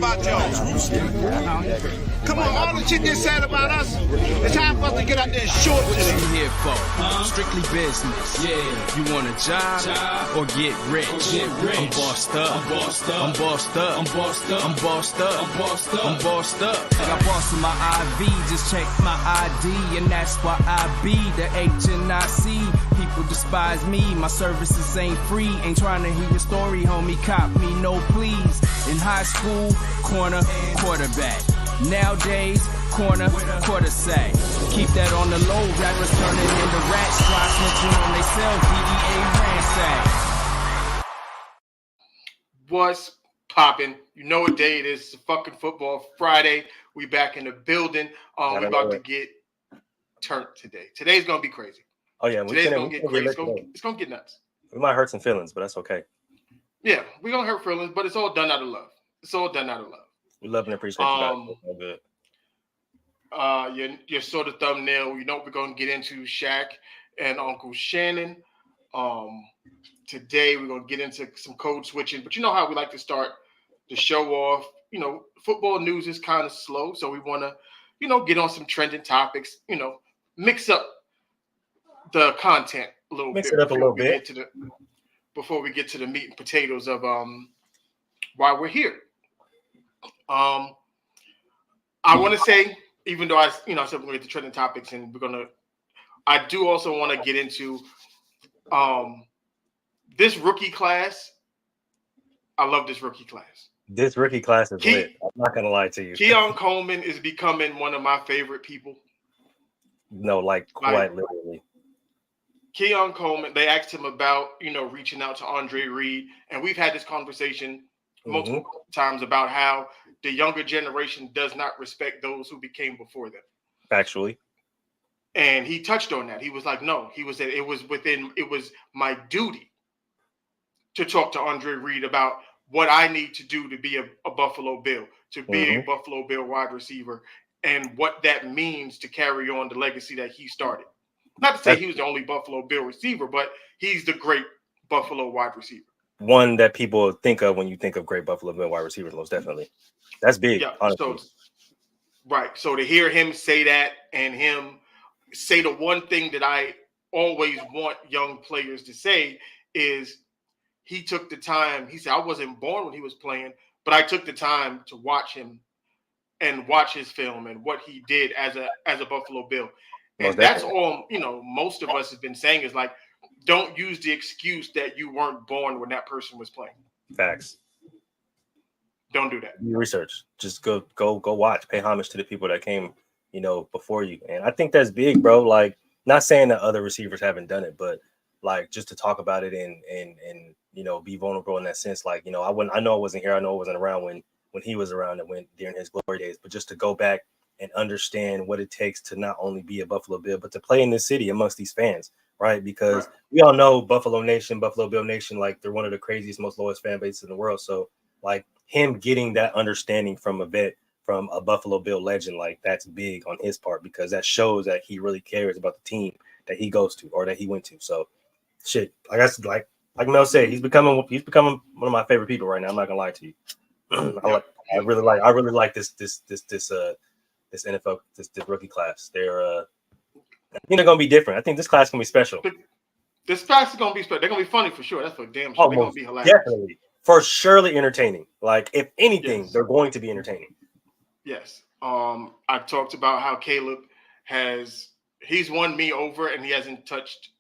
about y'all. Come on, all the shit they said about us, it's time for us to get out there and show it to them. What you here for? Strictly business. Yeah. You want a job or get rich? I'm bossed up. I'm bossed up. I'm bossed up. I'm bossed up. I'm bossed up. I'm bossed up. I'm bossed up. I got boss in my IV. Just check my ID, and that's why I be the HNIC. People despise me. My services ain't free. Ain't trying to hear your story, homie. Cop me, no please. In high school, corner, quarterback. Nowadays, corner, quarter sack. Keep that on the low. Rappers turning into rats. Try snitching on they self. DEA ransack. What's popping? You know what day it is. It's a fucking football Friday. We back in the building. We about to get turned today. Today's gonna be crazy. Oh yeah, today's gonna get crazy. It's gonna get nuts. We might hurt some feelings, but that's okay. Yeah, we're gonna hurt feelings, but it's all done out of love. It's all done out of love. We love and appreciate you guys. All good. Your sort of thumbnail. You know we're gonna get into Shaq and Uncle Shannon. Today we're gonna get into some code switching, but you know how we like to start the show off. You know, football news is kind of slow, so we want to, get on some trending topics. Mix up the content a little bit. Mix it up a little bit before we get to the meat and potatoes of why we're here. I want to say, even though I said we're going to get to trending topics, and I do also want to get into this rookie class. I love this rookie class. This rookie class is lit. I'm not going to lie to you. Keon Coleman is becoming one of my favorite people. No, quite literally. Keon Coleman, they asked him about, reaching out to Andre Reed. And we've had this conversation multiple times about how the younger generation does not respect those who became before them. Factually. And he touched on that. He was like, no, it was my duty to talk to Andre Reed about what I need to do to be a Buffalo Bill, to be a Buffalo Bill wide receiver, and what that means to carry on the legacy that he started. Not to say he was the only Buffalo Bill receiver, but he's the great Buffalo wide receiver. One that people think of when you think of great Buffalo Bill wide receivers, most definitely. That's big, honestly. So to hear him say that and him say the one thing that I always want young players to say is he took the time. He said, I wasn't born when he was playing, but I took the time to watch him and watch his film and what he did as a Buffalo Bill. And that's all, most of us have been saying is like, don't use the excuse that you weren't born when that person was playing. Facts. Don't do that. Research. Just go watch. Pay homage to the people that came, before you. And I think that's big, bro. Like, not saying that other receivers haven't done it, but like just to talk about it and be vulnerable in that sense. Like, I know I wasn't here. I know I wasn't around when he was around and when during his glory days, but just to go back and understand what it takes to not only be a Buffalo Bill, but to play in this city amongst these fans, right? Because we all know Buffalo Bill Nation, like they're one of the craziest, most loyal fan bases in the world. So like him getting that understanding from a vet, from a Buffalo Bill legend, like that's big on his part because that shows that he really cares about the team that he goes to or that he went to. So shit, I guess like Mel said, he's becoming one of my favorite people right now. I'm not gonna lie to you. I really like this NFL, this rookie class. They're gonna be different. I think this class is gonna be special. This class is gonna be special. They're gonna be funny for sure. That's for damn sure. They're gonna be hilarious. Definitely. For surely entertaining. Like if anything, they're going to be entertaining. Yes. I've talked about how Caleb he's won me over and he hasn't touched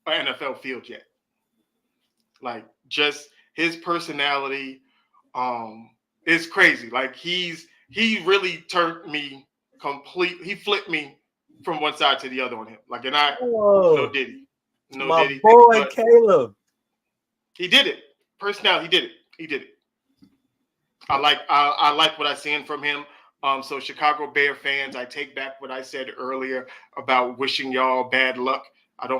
an NFL field yet. Like just his personality is crazy. Like he really turned me he flipped me from one side to the other on him. Like, and no diddy. My boy Caleb. He did it. Personality, he did it. I like what I seen from him. So Chicago Bear fans, I take back what I said earlier about wishing y'all bad luck. I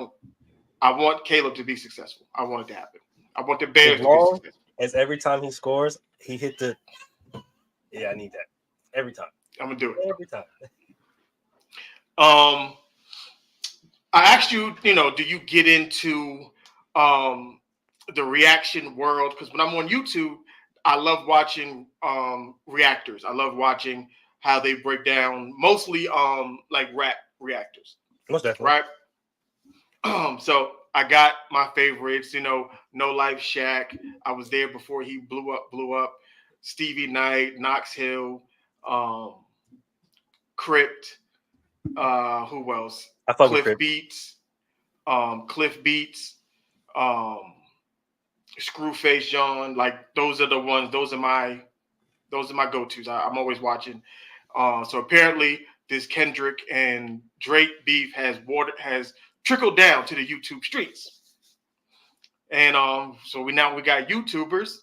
want Caleb to be successful. I want it to happen. I want the Bears to be successful. As every time he scores, he hit the. Yeah, I need that every time. I'm gonna do it every time. I asked you, do you get into the reaction world? Because when I'm on YouTube, I love watching reactors. I love watching how they break down mostly like rap reactors, Most definitely. right? So I got my favorites, you know, No Life Shaq. I was there before he blew up. Stevie Knight, Knox Hill, um, Crypt, who else? I fuck with Cliff Crip. Beats, Cliff Beats, um, Screwface John. Like those are the ones. Those are my go-tos. I'm always watching. So apparently, this Kendrick and Drake beef has trickled down to the YouTube streets, and so we got YouTubers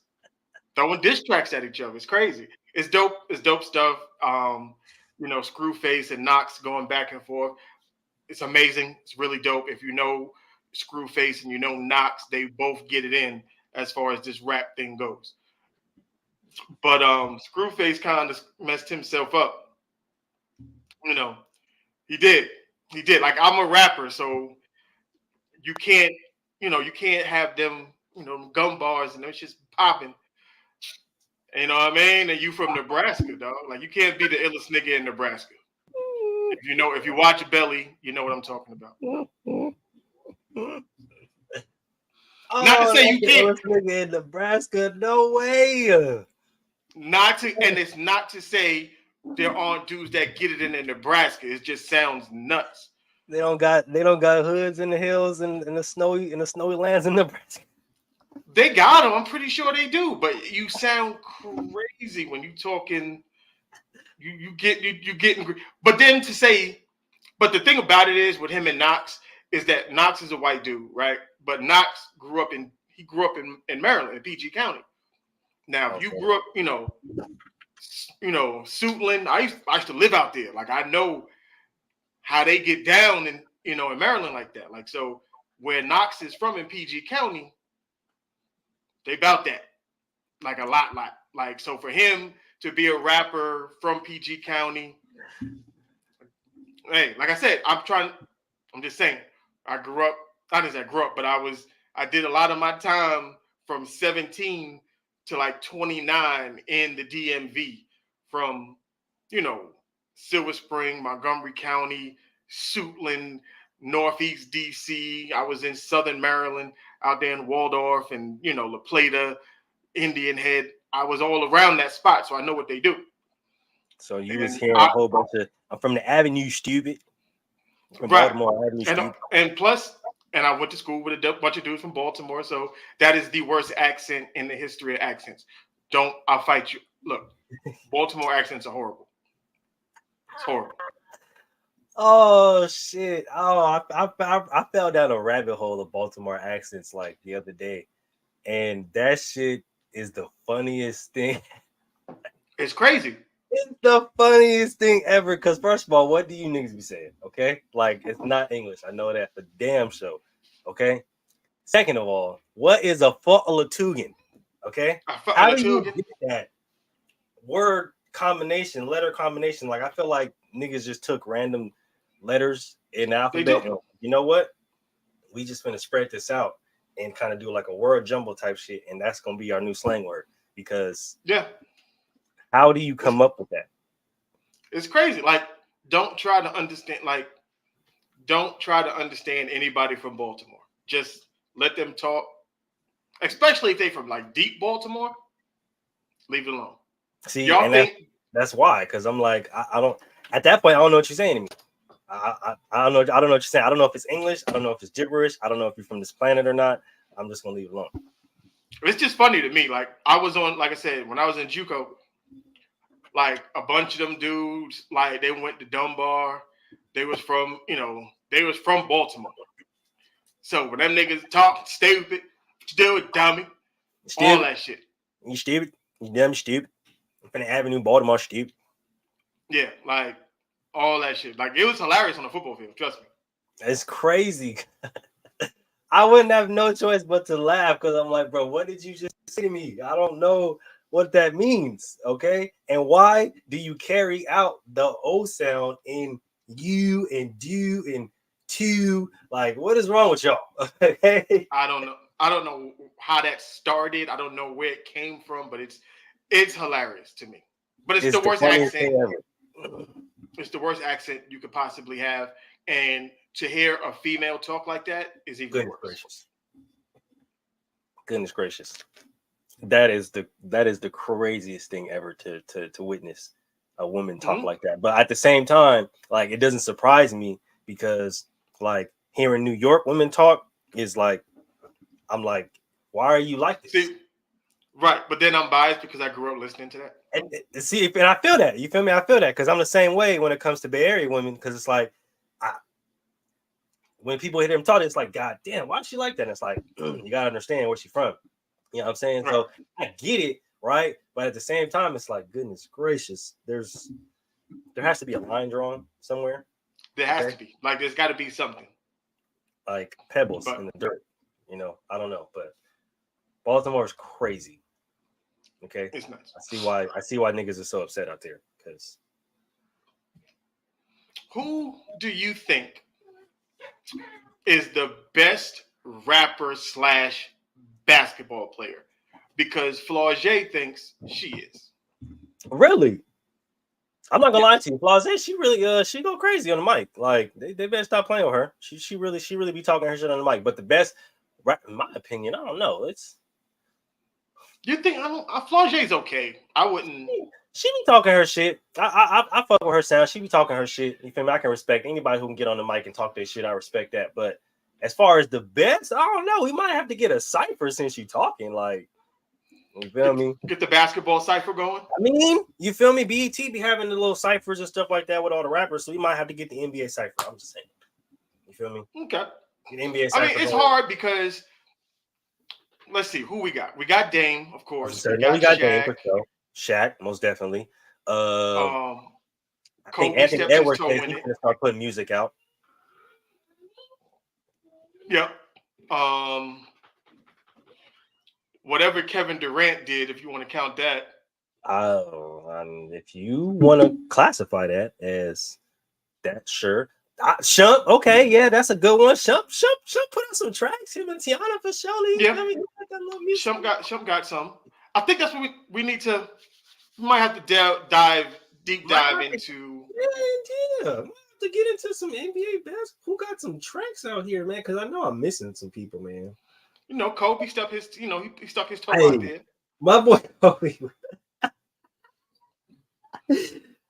throwing diss tracks at each other. It's crazy. It's dope. It's dope stuff. You know, Screwface and Knox going back and forth. It's amazing. It's really dope. If you know Screwface and you know Knox, they both get it in as far as this rap thing goes. But Screwface kind of messed himself up. You know, he did. He did. Like I'm a rapper, so you can't, you can't have them, gum bars and it's just popping. You know what I mean? And you from Nebraska, dog. Like you can't be the illest nigga in Nebraska. If you watch Belly, you know what I'm talking about. Not to say you can't. Nigga in Nebraska, no way. It's not to say there aren't dudes that get it in Nebraska. It just sounds nuts. They don't got hoods in the hills and in the snowy lands in Nebraska. They got them. I'm pretty sure they do. But you sound crazy when you talking. You getting. But then to say, but the thing about it is with him and Knox is that Knox is a white dude, right? But Knox grew up in Maryland, in PG County. Now, if you grew up, Suitland, I used to live out there. Like I know how they get down in Maryland like that. Like so, where Knox is from in PG County, they about that, like a lot. Like so, for him to be a rapper from PG County, hey, like I said, I'm just saying, I grew up. I didn't say I grew up, but I did a lot of my time from 17 to like 29 in the DMV, from Silver Spring, Montgomery County, Suitland, Northeast DC. I was in Southern Maryland, out there in Waldorf and La Plata, Indian Head. I was all around that spot, so I know what they do. So you was hearing a whole bunch of I'm from the Avenue, stupid. From right. Baltimore Avenue, stupid. And plus, I went to school with a bunch of dudes from Baltimore, so that is the worst accent in the history of accents. I'll fight you. Look, Baltimore accents are horrible. It's horrible. Oh shit! Oh, I fell down a rabbit hole of Baltimore accents like the other day, and that shit is the funniest thing. It's crazy. It's the funniest thing ever. Because first of all, what do you niggas be saying? Okay, like it's not English. I know that for damn sure. Okay. Second of all, what is a Fu'alatugan? Okay, how do you get that word combination, letter combination? Like I feel like niggas just took random letters in the alphabet. And, you know what? We just gonna spread this out and kind of do like a word jumble type shit, and that's gonna be our new slang word. Because how do you come up with that? It's crazy. Like, don't try to understand. Like, don't try to understand anybody from Baltimore. Just let them talk. Especially if they from like deep Baltimore. Leave it alone. See, y'all think that's why? Because I'm like, I don't. At that point, I don't know what you're saying to me. I don't know. I don't know what you're saying. I don't know if it's English. I don't know if it's gibberish. I don't know if you're from this planet or not. I'm just gonna leave it alone. It's just funny to me. Like I was on, like I said, when I was in JUCO, like a bunch of them dudes, like they went to Dunbar. They was from, Baltimore. So when them niggas talk stupid, stupid, dummy, stupid. All that shit. You stupid. You dumb stupid. I'm from the Avenue, Baltimore, stupid. Yeah, like all that shit. Like it was hilarious on the football field. Trust me. It's crazy. I wouldn't have no choice but to laugh because I'm like, bro, what did you just say to me? I don't know what that means. Okay. And why do you carry out the O sound in you and do and to? Like, what is wrong with y'all? I don't know. I don't know how that started. I don't know where it came from, but it's hilarious to me. But it's the worst funniest accent. thing ever. It's the worst accent you could possibly have, and to hear a female talk like that is even Goodness worse. gracious. Goodness gracious. That is the craziest thing ever to witness a woman talk like that. But at the same time, like, it doesn't surprise me because, like, here in New York, women talk is like, I'm like, why are you like this? See, right, but then I'm biased because I grew up listening to that. And see, and I feel that. You feel me? I feel that because I'm the same way when it comes to Bay Area women. Because it's like, when people hear them talk, it's like, God damn, why is she like that? And it's like, you gotta understand where she's from. You know what I'm saying? Right. So I get it, right? But at the same time, it's like, goodness gracious, there has to be a line drawn somewhere. There has to be. Like, there's got to be something. Like pebbles in the dirt. You know, I don't know, but Baltimore is crazy. Okay, it's nuts. I see why niggas are so upset out there. Because who do you think is the best rapper / basketball player? Because Flau'jae thinks she is. Really? I'm not gonna lie to you, Flau'jae. She really she go crazy on the mic. Like, they better stop playing with her. She really be talking her shit on the mic. But the best rap, in my opinion, I don't know. You think Flau'jae's okay? I wouldn't. She be talking her shit. I fuck with her sound. She be talking her shit. You feel me? I can respect anybody who can get on the mic and talk their shit. I respect that. But as far as the best, I don't know. We might have to get a cipher since you talking. Like, you feel me? Get the basketball cipher going. I mean, you feel me? BET be having the little ciphers and stuff like that with all the rappers, so we might have to get the NBA cipher. I'm just saying. You feel me? Okay. The NBA cipher. I mean, it's hard because let's see who we got. We got Dame, of course. We got Shaq. Dame for sure. Shaq, most definitely. I think Anthony Edwards is going to start putting music out. Yep. Whatever Kevin Durant did, if you want to count that. If you want to classify that as that, sure. Shump, okay, yeah, that's a good one. Shump put out some tracks. Him and Tiana for surely. Yeah. Shump got some. I think that's what we need to. We might have to deep dive into. Yeah. To get into some NBA basketball. Who got some tracks out here, man? Because I know I'm missing some people, man. You know, Kobe stuck his, he stuck his toe out there. My boy Kobe.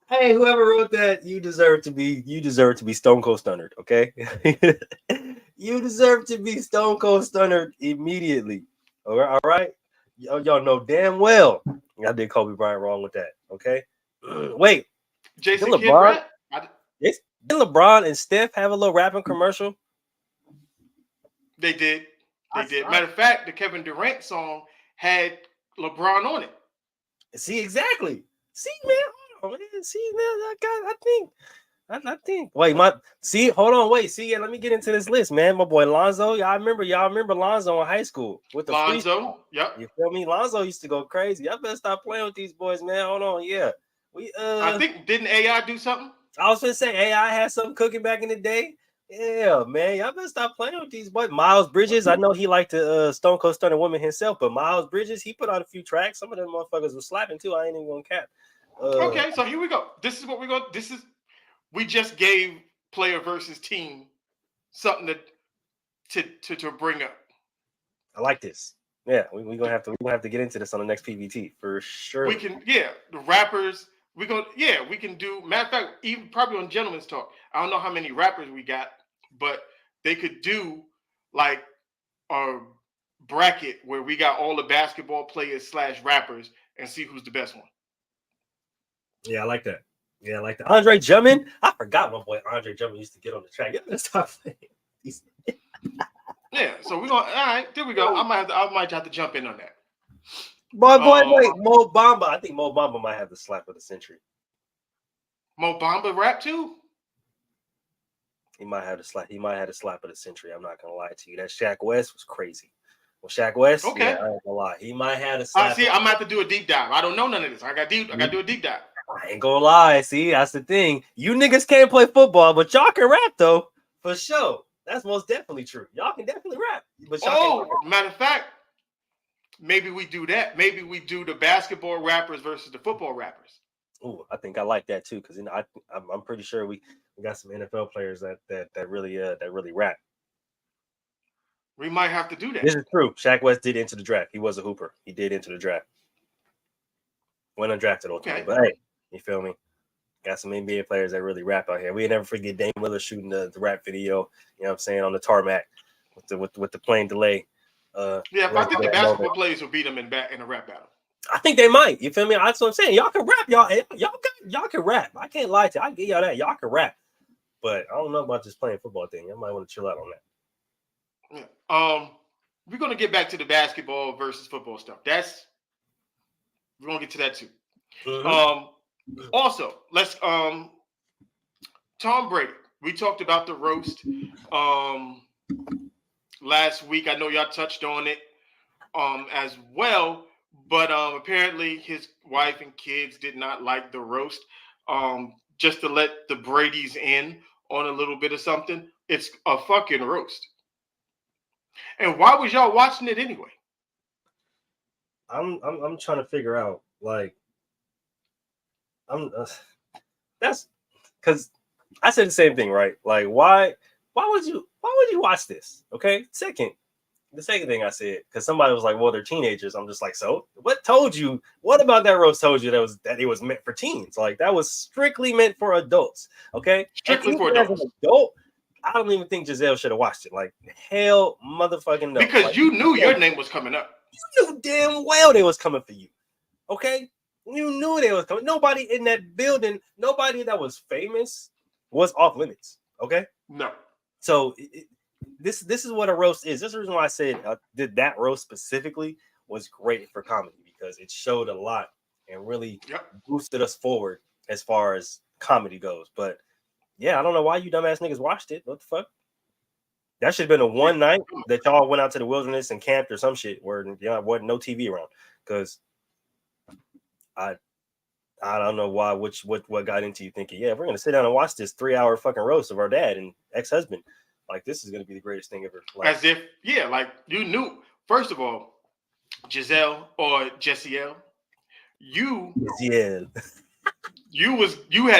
Hey, whoever wrote that, you deserve to be Stone Cold Stunnered, okay? You deserve to be Stone Cold Stunnered immediately. All right? Y'all know damn well I did Kobe Bryant wrong with that, okay? Wait. Jason Kidd LeBron? Did LeBron and Steph have a little rapping commercial? They did. Matter of fact, the Kevin Durant song had LeBron on it. See, exactly. See, man. Hold on, man. See, man. I think. Wait, hold on. Wait, see, yeah, let me get into this list, man. My boy Lonzo. Y'all remember Lonzo in high school with the Lonzo. Yep. You feel me? Lonzo used to go crazy. Y'all better stop playing with these boys, man. Hold on, yeah. I think didn't AI do something? I was gonna say AI had something cooking back in the day. Yeah, man. Y'all better stop playing with these boys. Miles Bridges, I know he liked to Stone Cold Stunner woman himself, but Miles Bridges, he put out a few tracks. Some of them motherfuckers were slapping too. I ain't even gonna cap. Okay, so here we go. This is what we're going. We just gave player versus team something to bring up. I like this. Yeah, we're gonna have to get into this on the next PVT for sure. We can, the rappers. We can do. Matter of fact, even probably on Gentleman's Talk. I don't know how many rappers we got, but they could do like a bracket where we got all the basketball players / rappers and see who's the best one. Yeah, I like that. Yeah, I like that. Andre Drummond. I forgot my boy Andre Drummond used to get on the track. Let's stop playing. Yeah, so we're going. All right, there we go. I might have to jump in on that. Boy, wait, Mo Bamba. I think Mo Bamba might have the slap of the century. Mo Bamba rap too? He might have the slap of the century. I'm not gonna lie to you. That Shaq West was crazy. Well, Shaq West, okay. Yeah, I ain't gonna lie. He might have a slap. See, I'm gonna have to do a deep dive. I don't know none of this. I gotta do a deep dive. I ain't gonna lie. See, that's the thing. You niggas can't play football, but y'all can rap though, for sure. That's most definitely true. Y'all can definitely rap, but y'all can't. Matter of fact, maybe we do that. Maybe we do the basketball rappers versus the football rappers. Ooh, I think I like that too, because I'm pretty sure we got some NFL players that really rap. We might have to do that. This is true. Shaq West did enter the draft. He was a hooper. He did enter the draft. Went undrafted ultimately, but hey, you feel me? Got some NBA players that really rap out here. We never forget Dame Lillard shooting the rap video. You know what I'm saying, on the tarmac with the plane delay. But I think the basketball players will beat them in a rap battle. I think they might. You feel me? That's what I'm saying. Y'all can rap, y'all can rap. I can't lie to you. I give y'all that. Y'all can rap, but I don't know about this playing football thing. I might want to chill out on that. Yeah. We're gonna get back to the basketball versus football stuff. We're gonna get to that too. Mm-hmm. Also, let's Tom Brady. We talked about the roast last week. I know y'all touched on it as well, but apparently his wife and kids did not like the roast. Just to let the Bradys in on a little bit of something, it's a fucking roast. And why was y'all watching it anyway? I'm trying to figure out, like, that's because I said the same thing, right? Like, why would you watch this? Okay. The second thing I said, because somebody was like, well, they're teenagers. I'm just like, so what about that roast told you that it was meant for teens? Like, that was strictly meant for adults. Okay. Strictly for adults. As an adult, I don't even think Giselle should have watched it. Like, hell motherfucking no. Because like, you knew your name was coming up. You knew damn well they was coming for you. Okay? You knew they was coming. Nobody in that building, nobody that was famous was off limits. Okay? No. So this is what a roast is. This is the reason why I said that roast specifically was great for comedy, because it showed a lot and really boosted us forward as far as comedy goes. But yeah, I don't know why you dumbass niggas watched it. What the fuck? That should have been a one night that y'all went out to the wilderness and camped or some shit where wasn't no TV around. Because I don't know why, what got into you thinking, yeah, we're gonna sit down and watch this 3-hour fucking roast of our dad and ex-husband. Like, this is gonna be the greatest thing ever. Like, as if, like you knew. First of all, Giselle or Jessiel, you had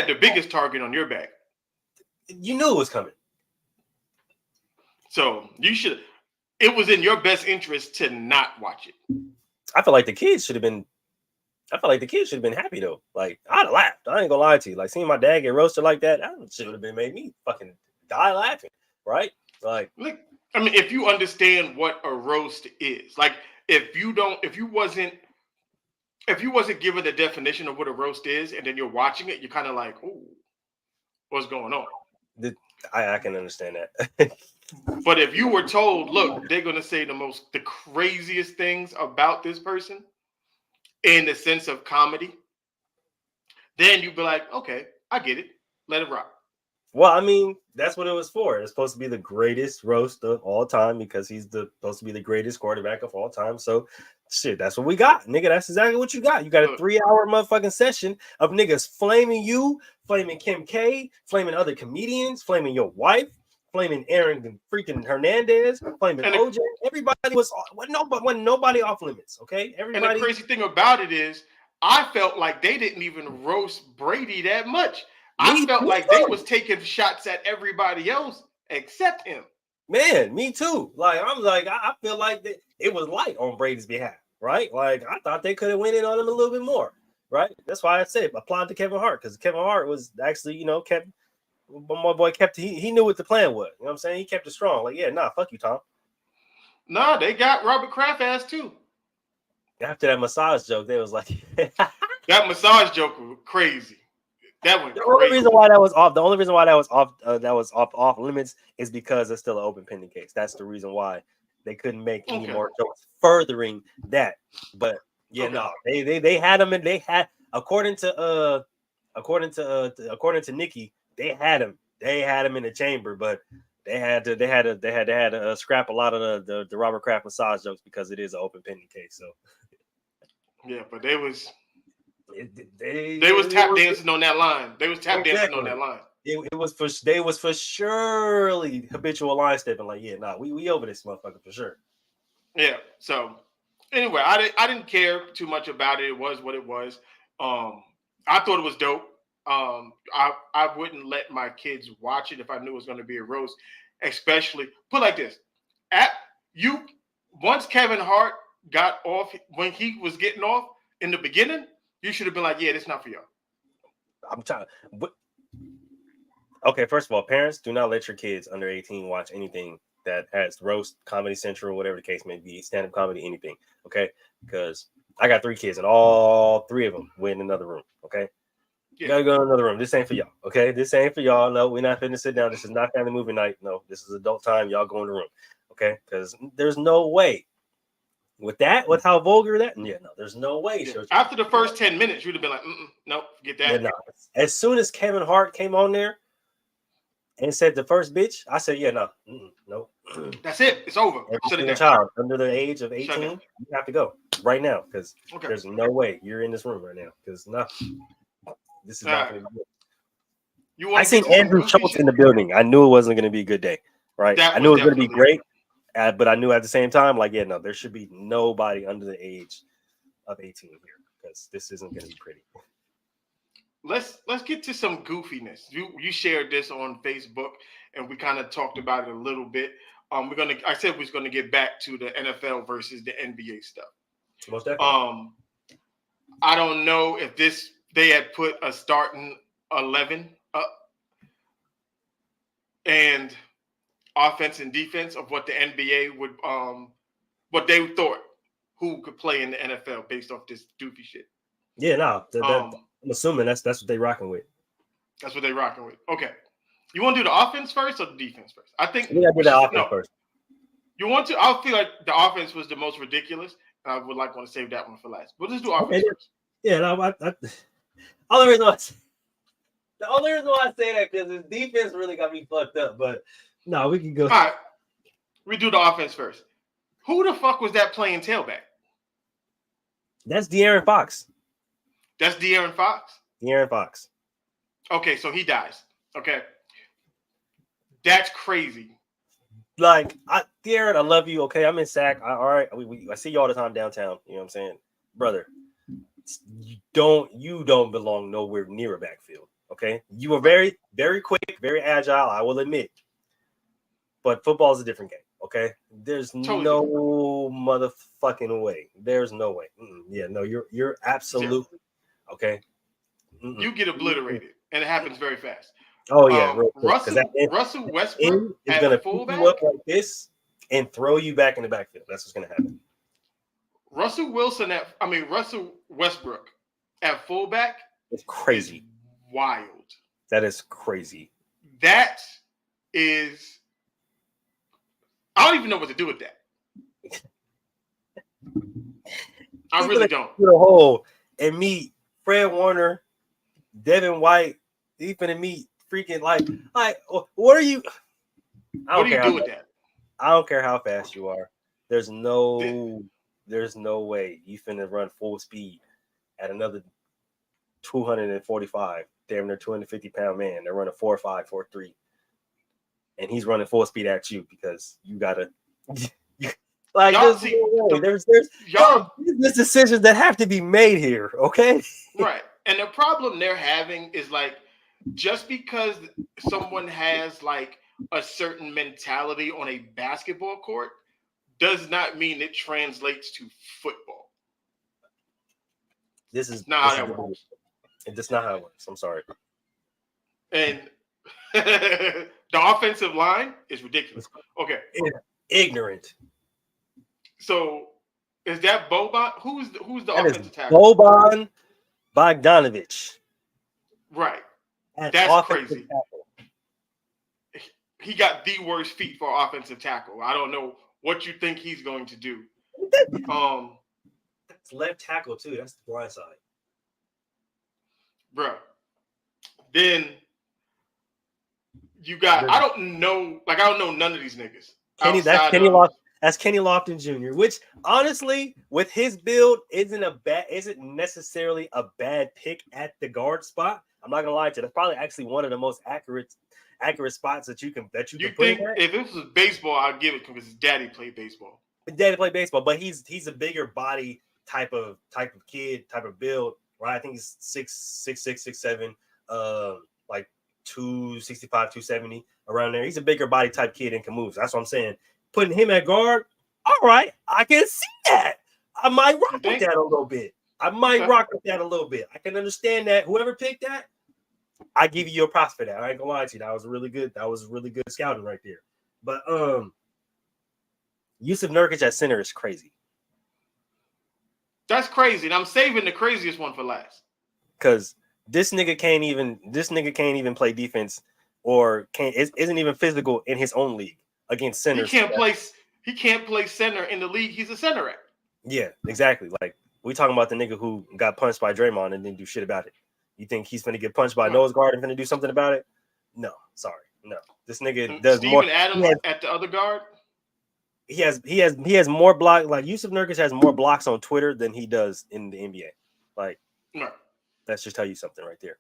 the biggest target on your back. You knew it was coming. So it was in your best interest to not watch it. I feel like the kids should have been happy though. Like, I'd have laughed. I ain't gonna lie to you. Like, seeing my dad get roasted like that should have been made me fucking die laughing, right? Like, look, I mean, if you understand what a roast is, like, if you wasn't given the definition of what a roast is, and then you're watching it, you're kind of like, oh, what's going on? I can understand that. But if you were told, look, they're gonna say the craziest things about this person in the sense of comedy, then you'd be like, okay, I get it. Let it rock. Well, I mean, that's what it was for. It's supposed to be the greatest roast of all time because he's supposed to be the greatest quarterback of all time. So, shit, that's what we got, nigga. That's exactly what you got. You got a 3-hour motherfucking session of niggas flaming you, flaming Kim K, flaming other comedians, flaming your wife, flaming Aaron and freaking Hernandez, flaming OJ. Everybody wasn't nobody off limits, okay? Everybody. And the crazy thing about it is, I felt like they didn't even roast Brady that much. I felt like they was taking shots at everybody else except him. Man, me too. Like, I'm like, I feel like it was light on Brady's behalf, right? Like, I thought they could have went in on him a little bit more, right? That's why I said applaud to Kevin Hart, because Kevin Hart was actually, my boy he knew what the plan was. You know what I'm saying? He kept it strong. Like, yeah, nah, fuck you, Tom. Nah, they got Robert Kraft ass too. After that massage joke, they was like, that massage joke was crazy. That went the crazy. only reason why that was off. The only reason why that was off limits is because it's still an open pending case. That's the reason why they couldn't make any more jokes furthering that. But yeah, no, they had them, and they had according to Nikki, they had him in the chamber, but they had to scrap a lot of the Robert Kraft massage jokes because it is an open pending case. So yeah, but they was tap dancing on that line. They was tap dancing on that line. it was for they was for surely habitual line stepping. Like, yeah, nah, we over this motherfucker for sure. Yeah. So anyway, I didn't care too much about it. It was what it was. I thought it was dope. I wouldn't let my kids watch it if I knew it was going to be a roast. Especially put like this: at you once Kevin Hart got off when he was getting off in the beginning, you should have been like, yeah, this not for y'all. I'm trying. Okay, first of all, parents, do not let your kids under 18 watch anything that has roast, Comedy Central, whatever the case may be, stand-up comedy, anything. Okay, because I got 3 kids and all 3 of them went in another room. Okay. Yeah. You gotta go in another room. This ain't for y'all. Okay, this ain't for y'all. No, we're not finna sit down. This is not family movie night. No, this is adult time. Y'all go in the room. Okay, because there's no way with how vulgar that. Yeah, no, there's no way. Yeah. After the first 10 minutes, you'd have been like, nope, forget that. Yeah, no. As soon as Kevin Hart came on there and said the first bitch, I said, yeah, no, nope. That's it. It's over. Every single child under the age of 18, you have to go right now because there's no way you're in this room right now because this is not going to be good. I seen Andrew Schultz in the building. I knew it wasn't going to be a good day, right? I knew it was going to be great, but I knew at the same time, like, yeah, no, there should be nobody under the age of 18 here because this isn't going to be pretty. Let's get to some goofiness. You shared this on Facebook, and we kind of talked about it a little bit. I said we was gonna get back to the NFL versus the NBA stuff. Most definitely. I don't know if they had put a starting 11 up and offense and defense of what the NBA would what they thought who could play in the NFL based off this doofy shit. Yeah, no, I'm assuming that's what they rocking with. That's what they rocking with. Okay. You want to do the offense first or the defense first? I think we got to do the offense first. You want to? I feel like the offense was the most ridiculous. And I would want to save that one for last. But let's do offense first. Yeah, no, the only reason why I say that because his defense really got me fucked up. But no, we can go. All right. We do the offense first. Who the fuck was that playing tailback? That's De'Aaron Fox. That's De'Aaron Fox? De'Aaron Fox. Okay, so he dies. Okay. That's crazy. Like, De'Aaron, I love you. Okay, I'm in Sac. All right, I see you all the time downtown. You know what I'm saying, brother? You don't belong nowhere near a backfield. Okay, you are very, very quick, very agile. I will admit, but football is a different game. Okay, there's no motherfucking way. There's no way. Yeah, no, you're absolutely okay. You get obliterated, and it happens very fast. Oh yeah, Russell Westbrook is going to pick you up like this and throw you back in the backfield. That's what's going to happen. Russell Westbrook at fullback. It's crazy. Wild. That is crazy. That is. I don't even know what to do with that. I really don't. Put a hole and meet Fred Warner, Devin White. He's gonna meet freaking like what are you? What do you do with that? I don't care how fast you are. There's no way you finna run full speed at another 245, damn near 250-pound man. They're running 4.5, 4.3, and he's running full speed at you because you gotta. Like there's decisions that have to be made here, okay? Right, and the problem they're having is like just because someone has like a certain mentality on a basketball court does not mean it translates to football. This is not how that works. It's not how it works. I'm sorry. And the offensive line is ridiculous. Okay. It's ignorant. So is that Boban? Who's the offensive tackle? Boban Bogdanovic. Right. That's crazy. Tackle. He got the worst feet for offensive tackle. I don't know what you think he's going to do. That's left tackle too. That's the blind side. Bro. Then you got I don't know none of these niggas. as Kenny Lofton Jr., which honestly, with his build, isn't necessarily a bad pick at the guard spot. I'm not gonna lie to you. That's probably actually one of the most accurate spots that you can You put think him at. if this was baseball, I'd give it because his daddy played baseball. Dad to play baseball, but he's a bigger body type of kid, type of build, right? I think he's 6'6", 6'7", like 265, 270 around there. He's a bigger body type kid and can move. So that's what I'm saying. Putting him at guard, all right, I can see that. I might rock with that a little bit. I can understand that. Whoever picked that, I give you your props for that. I ain't gonna lie to you. That was really good scouting right there. But Yusuf Nurkic at center is crazy. That's crazy. And I'm saving the craziest one for last. Because this nigga can't even play defense or isn't even physical in his own league against centers. He can't play center in the league he's a center at. Yeah, exactly. Like we talking about the nigga who got punched by Draymond and didn't do shit about it. You think he's gonna get punched by Noah's guard and gonna do something about it? No, sorry. No. This nigga does Steven more. Adams at the other guard. He has more block. Like Yusuf Nurkic has more blocks on Twitter than he does in the NBA. Like, That's just tell you something right there.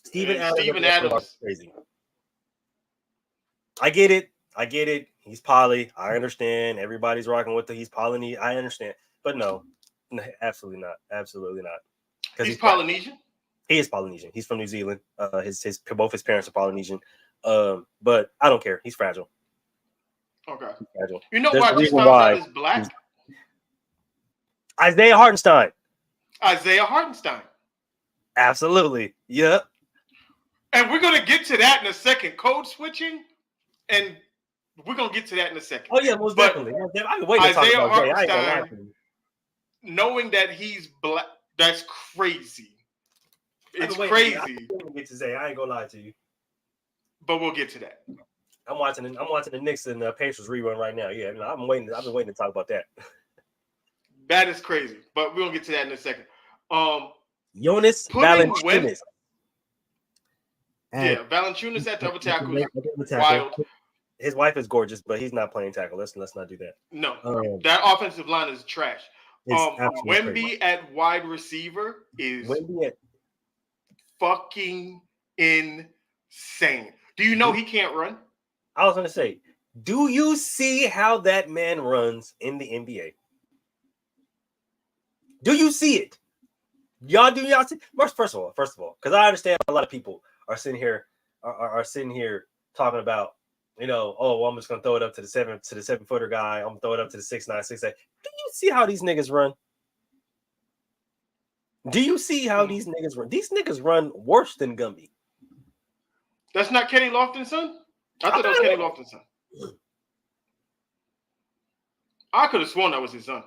Steven Adams crazy. I get it. He's poly. I understand. Everybody's rocking with he's poly. I understand, but no, absolutely not. He's Polynesian. He is Polynesian. He's from New Zealand. Both his parents are Polynesian. But I don't care. He's fragile. Okay. Fragile. You know why I just found out is black? Isaiah Hartenstein. Absolutely. Yep. And we're gonna get to that in a second. Code switching, and we're gonna get to that in a second. Oh yeah, most definitely. I've been waiting to talk about Hartenstein. Knowing that he's black, that's crazy. It's crazy. I get to say, I ain't gonna lie to you. But we'll get to that. I'm watching the Knicks and Pacers rerun right now. Yeah, I've been waiting to talk about that. That is crazy, but we're gonna get to that in a second. Jonas Valanciunas. Yeah, Valanciunas at double tackle. Wild. His wife is gorgeous, but he's not playing tackle. Let's not do that. No, that offensive line is trash. Wemby at wide receiver is fucking insane. Do you know he can't run? I was gonna say, do you see how that man runs in the NBA? Do you see it? Y'all see? First of all, because I understand a lot of people are sitting here talking about, I'm just gonna throw it up to the 7-footer guy. I'm gonna throw it up to the 6'9", 6'8". Do you see how these niggas run? Do you see how these niggas run? These niggas run worse than Gumby. That's not Kenny Lofton's son? I thought that was Kenny Lofton's son. I could have sworn that was his son.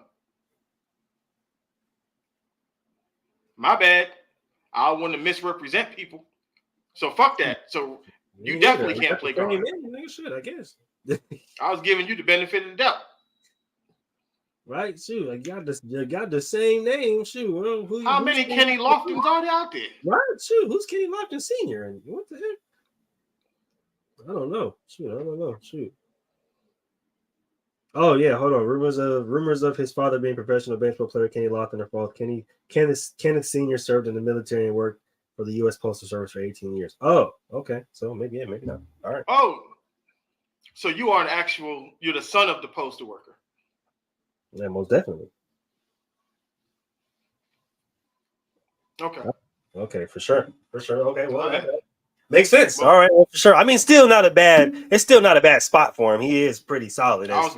My bad. I want to misrepresent people. So fuck that. So you definitely can't play guard. Should, I guess. I was giving you the benefit of the doubt. Right, shoot. I got the same name. Shoot. How many Kenny Loftons are there out there? Right, shoot. Who's Kenny Lofton Sr.? What the heck? I don't know. Shoot. Oh yeah, hold on. Rumors of his father being professional baseball player Kenny Lofton are false. Kenneth Sr. served in the military and worked for the U.S. Postal Service for 18 years. Oh, okay. So maybe not. All right. Oh, so you are you're the son of the postal worker. Yeah, most definitely. Okay, for sure. Okay, well, makes sense. All right, well, for sure. I mean, it's still not a bad spot for him. He is pretty solid. I was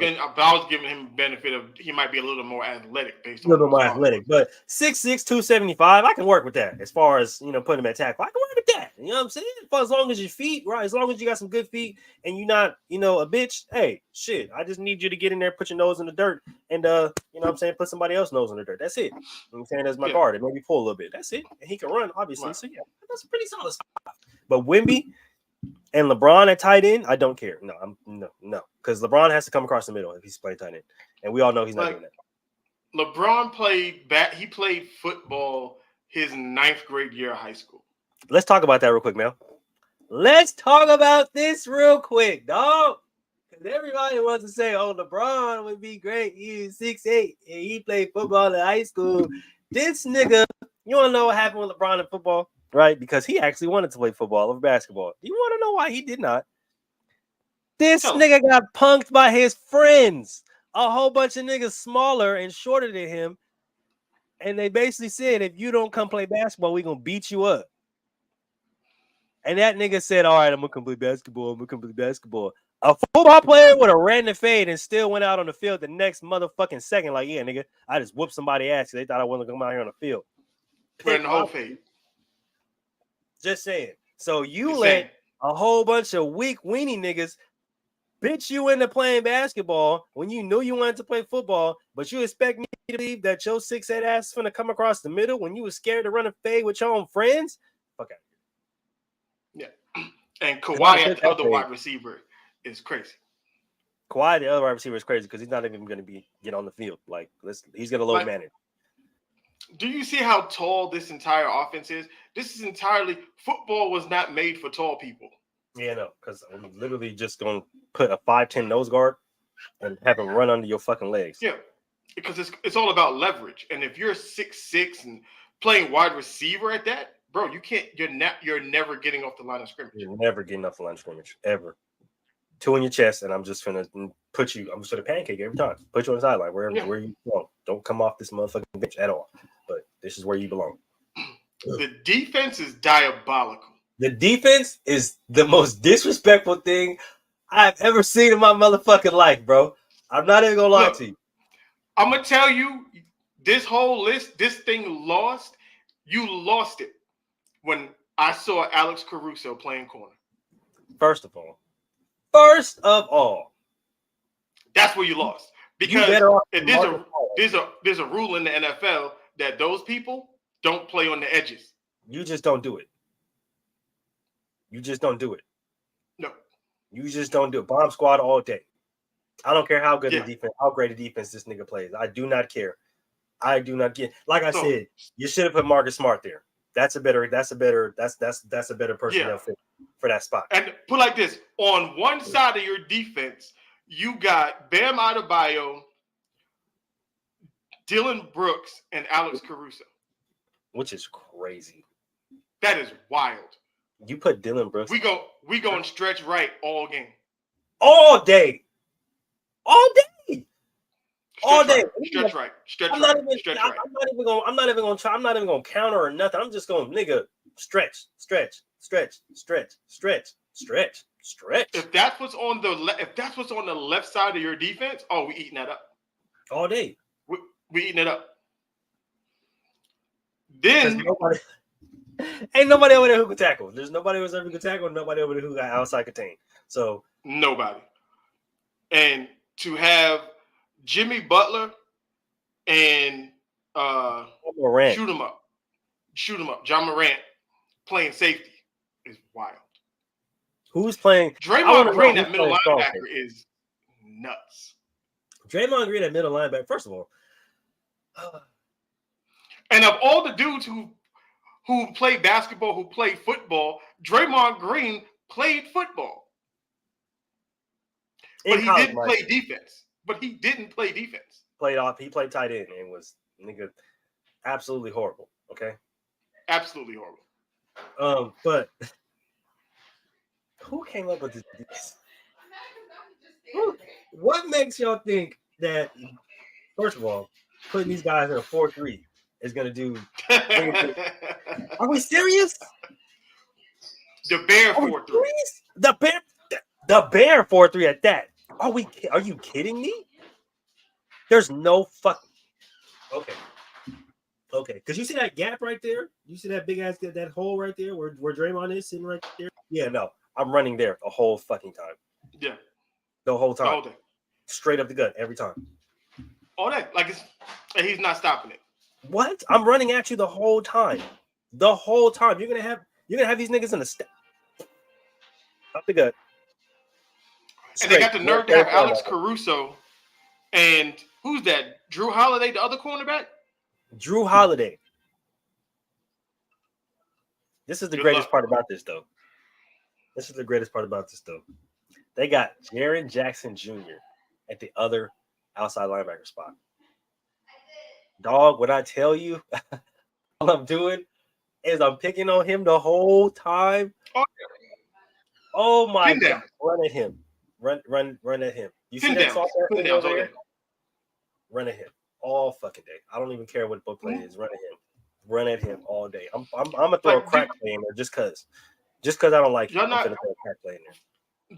giving him benefit of he might be a little more athletic but 6'6", 275, I can work with that. As far as putting him at tackle, I can work with that. You know what I'm saying? As long as your feet, right? As long as you got some good feet and you're not, a bitch. Hey, shit. I just need you to get in there, put your nose in the dirt, and put somebody else's nose in the dirt. That's it. I'm saying as my guard and maybe pull a little bit. That's it. And he can run, obviously. Right. So yeah, that's a pretty solid spot. But Wemby and LeBron at tight end, I don't care. No, because LeBron has to come across the middle if he's playing tight end, and we all know he's not doing that. LeBron He played football his 9th grade year of high school. Let's talk about that real quick, Mel. Let's talk about this real quick, dog. Everybody wants to say, "Oh, LeBron would be great. He's 6'8" and he played football in high school." This nigga, you want to know what happened with LeBron in football, right? Because he actually wanted to play football over basketball. Do you want to know why he did not? This nigga got punked by his friends, a whole bunch of niggas smaller and shorter than him, and they basically said, "If you don't come play basketball, we gonna beat you up." And that nigga said, "All right, I'm gonna come play basketball. I'm gonna come play basketball." A football player would have ran the fade and still went out on the field the next motherfucking second. Like, yeah, nigga, I just whooped somebody ass. They thought I wasn't gonna come out here on the field. Ran the whole fade. Just saying. So you let a whole bunch of weak weenie niggas bitch you into playing basketball when you knew you wanted to play football, but you expect me to believe that your 6'8" ass is gonna come across the middle when you was scared to run a fade with your own friends? Fuck out. Yeah. And Kawhi at the other wide receiver is crazy. Kawhi, the other wide receiver, is crazy because he's not even going to get on the field. Like, he's going to load manage. Do you see how tall this entire offense is? This is entirely football was not made for tall people. Yeah, no, because I'm literally just going to put a 5'10" nose guard and have him run under your fucking legs. Yeah, because it's all about leverage. And if you're 6'6" and playing wide receiver at that, bro, you can't. You're never getting off the line of scrimmage. You're never getting off the line of scrimmage ever. 2 in your chest, and I'm just gonna put you. I'm just gonna pancake every time. Put you on the sideline where you belong. Don't come off this motherfucking bench at all. But this is where you belong. The defense is diabolical. The defense is the most disrespectful thing I've ever seen in my motherfucking life, bro. I'm not even gonna lie to you. I'm gonna tell you, this whole list, this thing lost. You lost it when I saw Alex Caruso playing corner. First of all, that's where you lost, because there's a rule in the NFL that those people don't play on the edges. You just don't do it. You just don't do it. No, you just don't do it. Bomb squad all day. I don't care how good the defense, how great a defense this nigga plays. I do not care. I do not get. Like I said, you should have put Marcus Smart there. That's a better personnel fit for that spot. And put like this: on one side of your defense, you got Bam Adebayo, Dylan Brooks, and Alex Caruso, which is crazy. That is wild. You put Dylan Brooks. We going stretch right all game, all day, all day. All day. Stretch right. I'm not even gonna counter or nothing. I'm just going, nigga, stretch. If that's what's on the left side of your defense, we eating that up. All day. We eating it up. Then ain't nobody over there who can tackle. There's nobody who's ever can tackle, nobody over there who got outside contain. So nobody. And to have Jimmy Butler and shoot him up. John Morant playing safety is wild. Who's playing? Draymond Green at middle linebacker is nuts. Draymond Green at middle linebacker. First of all, and of all the dudes who play basketball, who play football, Draymond Green played football, but he didn't play defense. He played tight end and was nigga absolutely horrible. Okay, absolutely horrible. But who came up with this? What makes y'all think that? First of all, putting these guys in a 4-3 is gonna do. Are we serious? The Bear 4-3. The Bear 4-3 at that. Are you kidding me? There's no fuck. Okay. Because you see that gap right there? You see that big ass that hole right there where Draymond is sitting right there? Yeah, no. I'm running there the whole fucking time. Yeah. The whole time. All day. Straight up the gut every time. All day. And he's not stopping it. What? I'm running at you the whole time. The whole time. You're gonna have these niggas in the step. Up the gut. And they got the nerve to have Alex Caruso and who's that? Drew Holiday, the other cornerback? Drew Holiday. This is the greatest part about this, though. They got Jaren Jackson Jr. at the other outside linebacker spot. Dog, what I tell you, all I'm doing is I'm picking on him the whole time. Oh my Pin God. down. Run at him. Run at him. You see Pin that down. soft Pin down all day. Run at him all fucking day. I don't even care what book play is. Run at him. Run at him all day. I'm gonna throw a crack play in there just cause I don't like it. I'm gonna throw a crack play in there.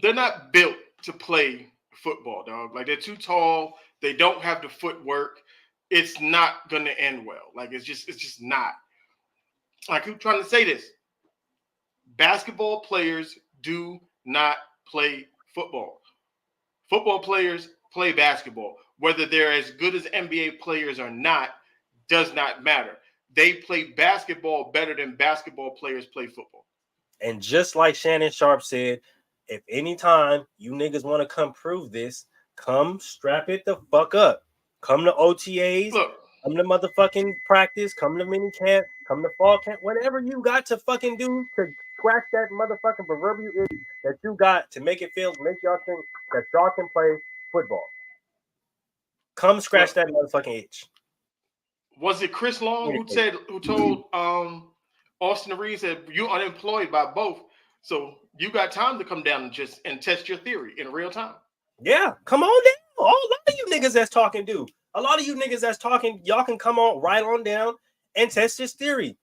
They're not built to play football, dog. Like they're too tall. They don't have the footwork. It's not gonna end well. Like it's just not. I keep trying to say this. Basketball players do not play football. Football players play basketball. Whether they're as good as NBA players or not does not matter. They play basketball better than basketball players play football. And just like Shannon Sharp said, if anytime you niggas want to come prove this, come strap it the fuck up. Come to OTAs. Look, come to motherfucking practice. Come to mini camp. Come to fall camp. Whatever you got to fucking do to scratch that motherfucking proverbial itch that you got to make y'all think that y'all can play football. Come scratch that motherfucking itch. Was it Chris Long who told Austin Reeves that you're unemployed by both, so you got time to come down and test your theory in real time? Yeah, come on down. A lot of you niggas that's talking, dude. A lot of you niggas that's talking, y'all can come on right on down and test this theory.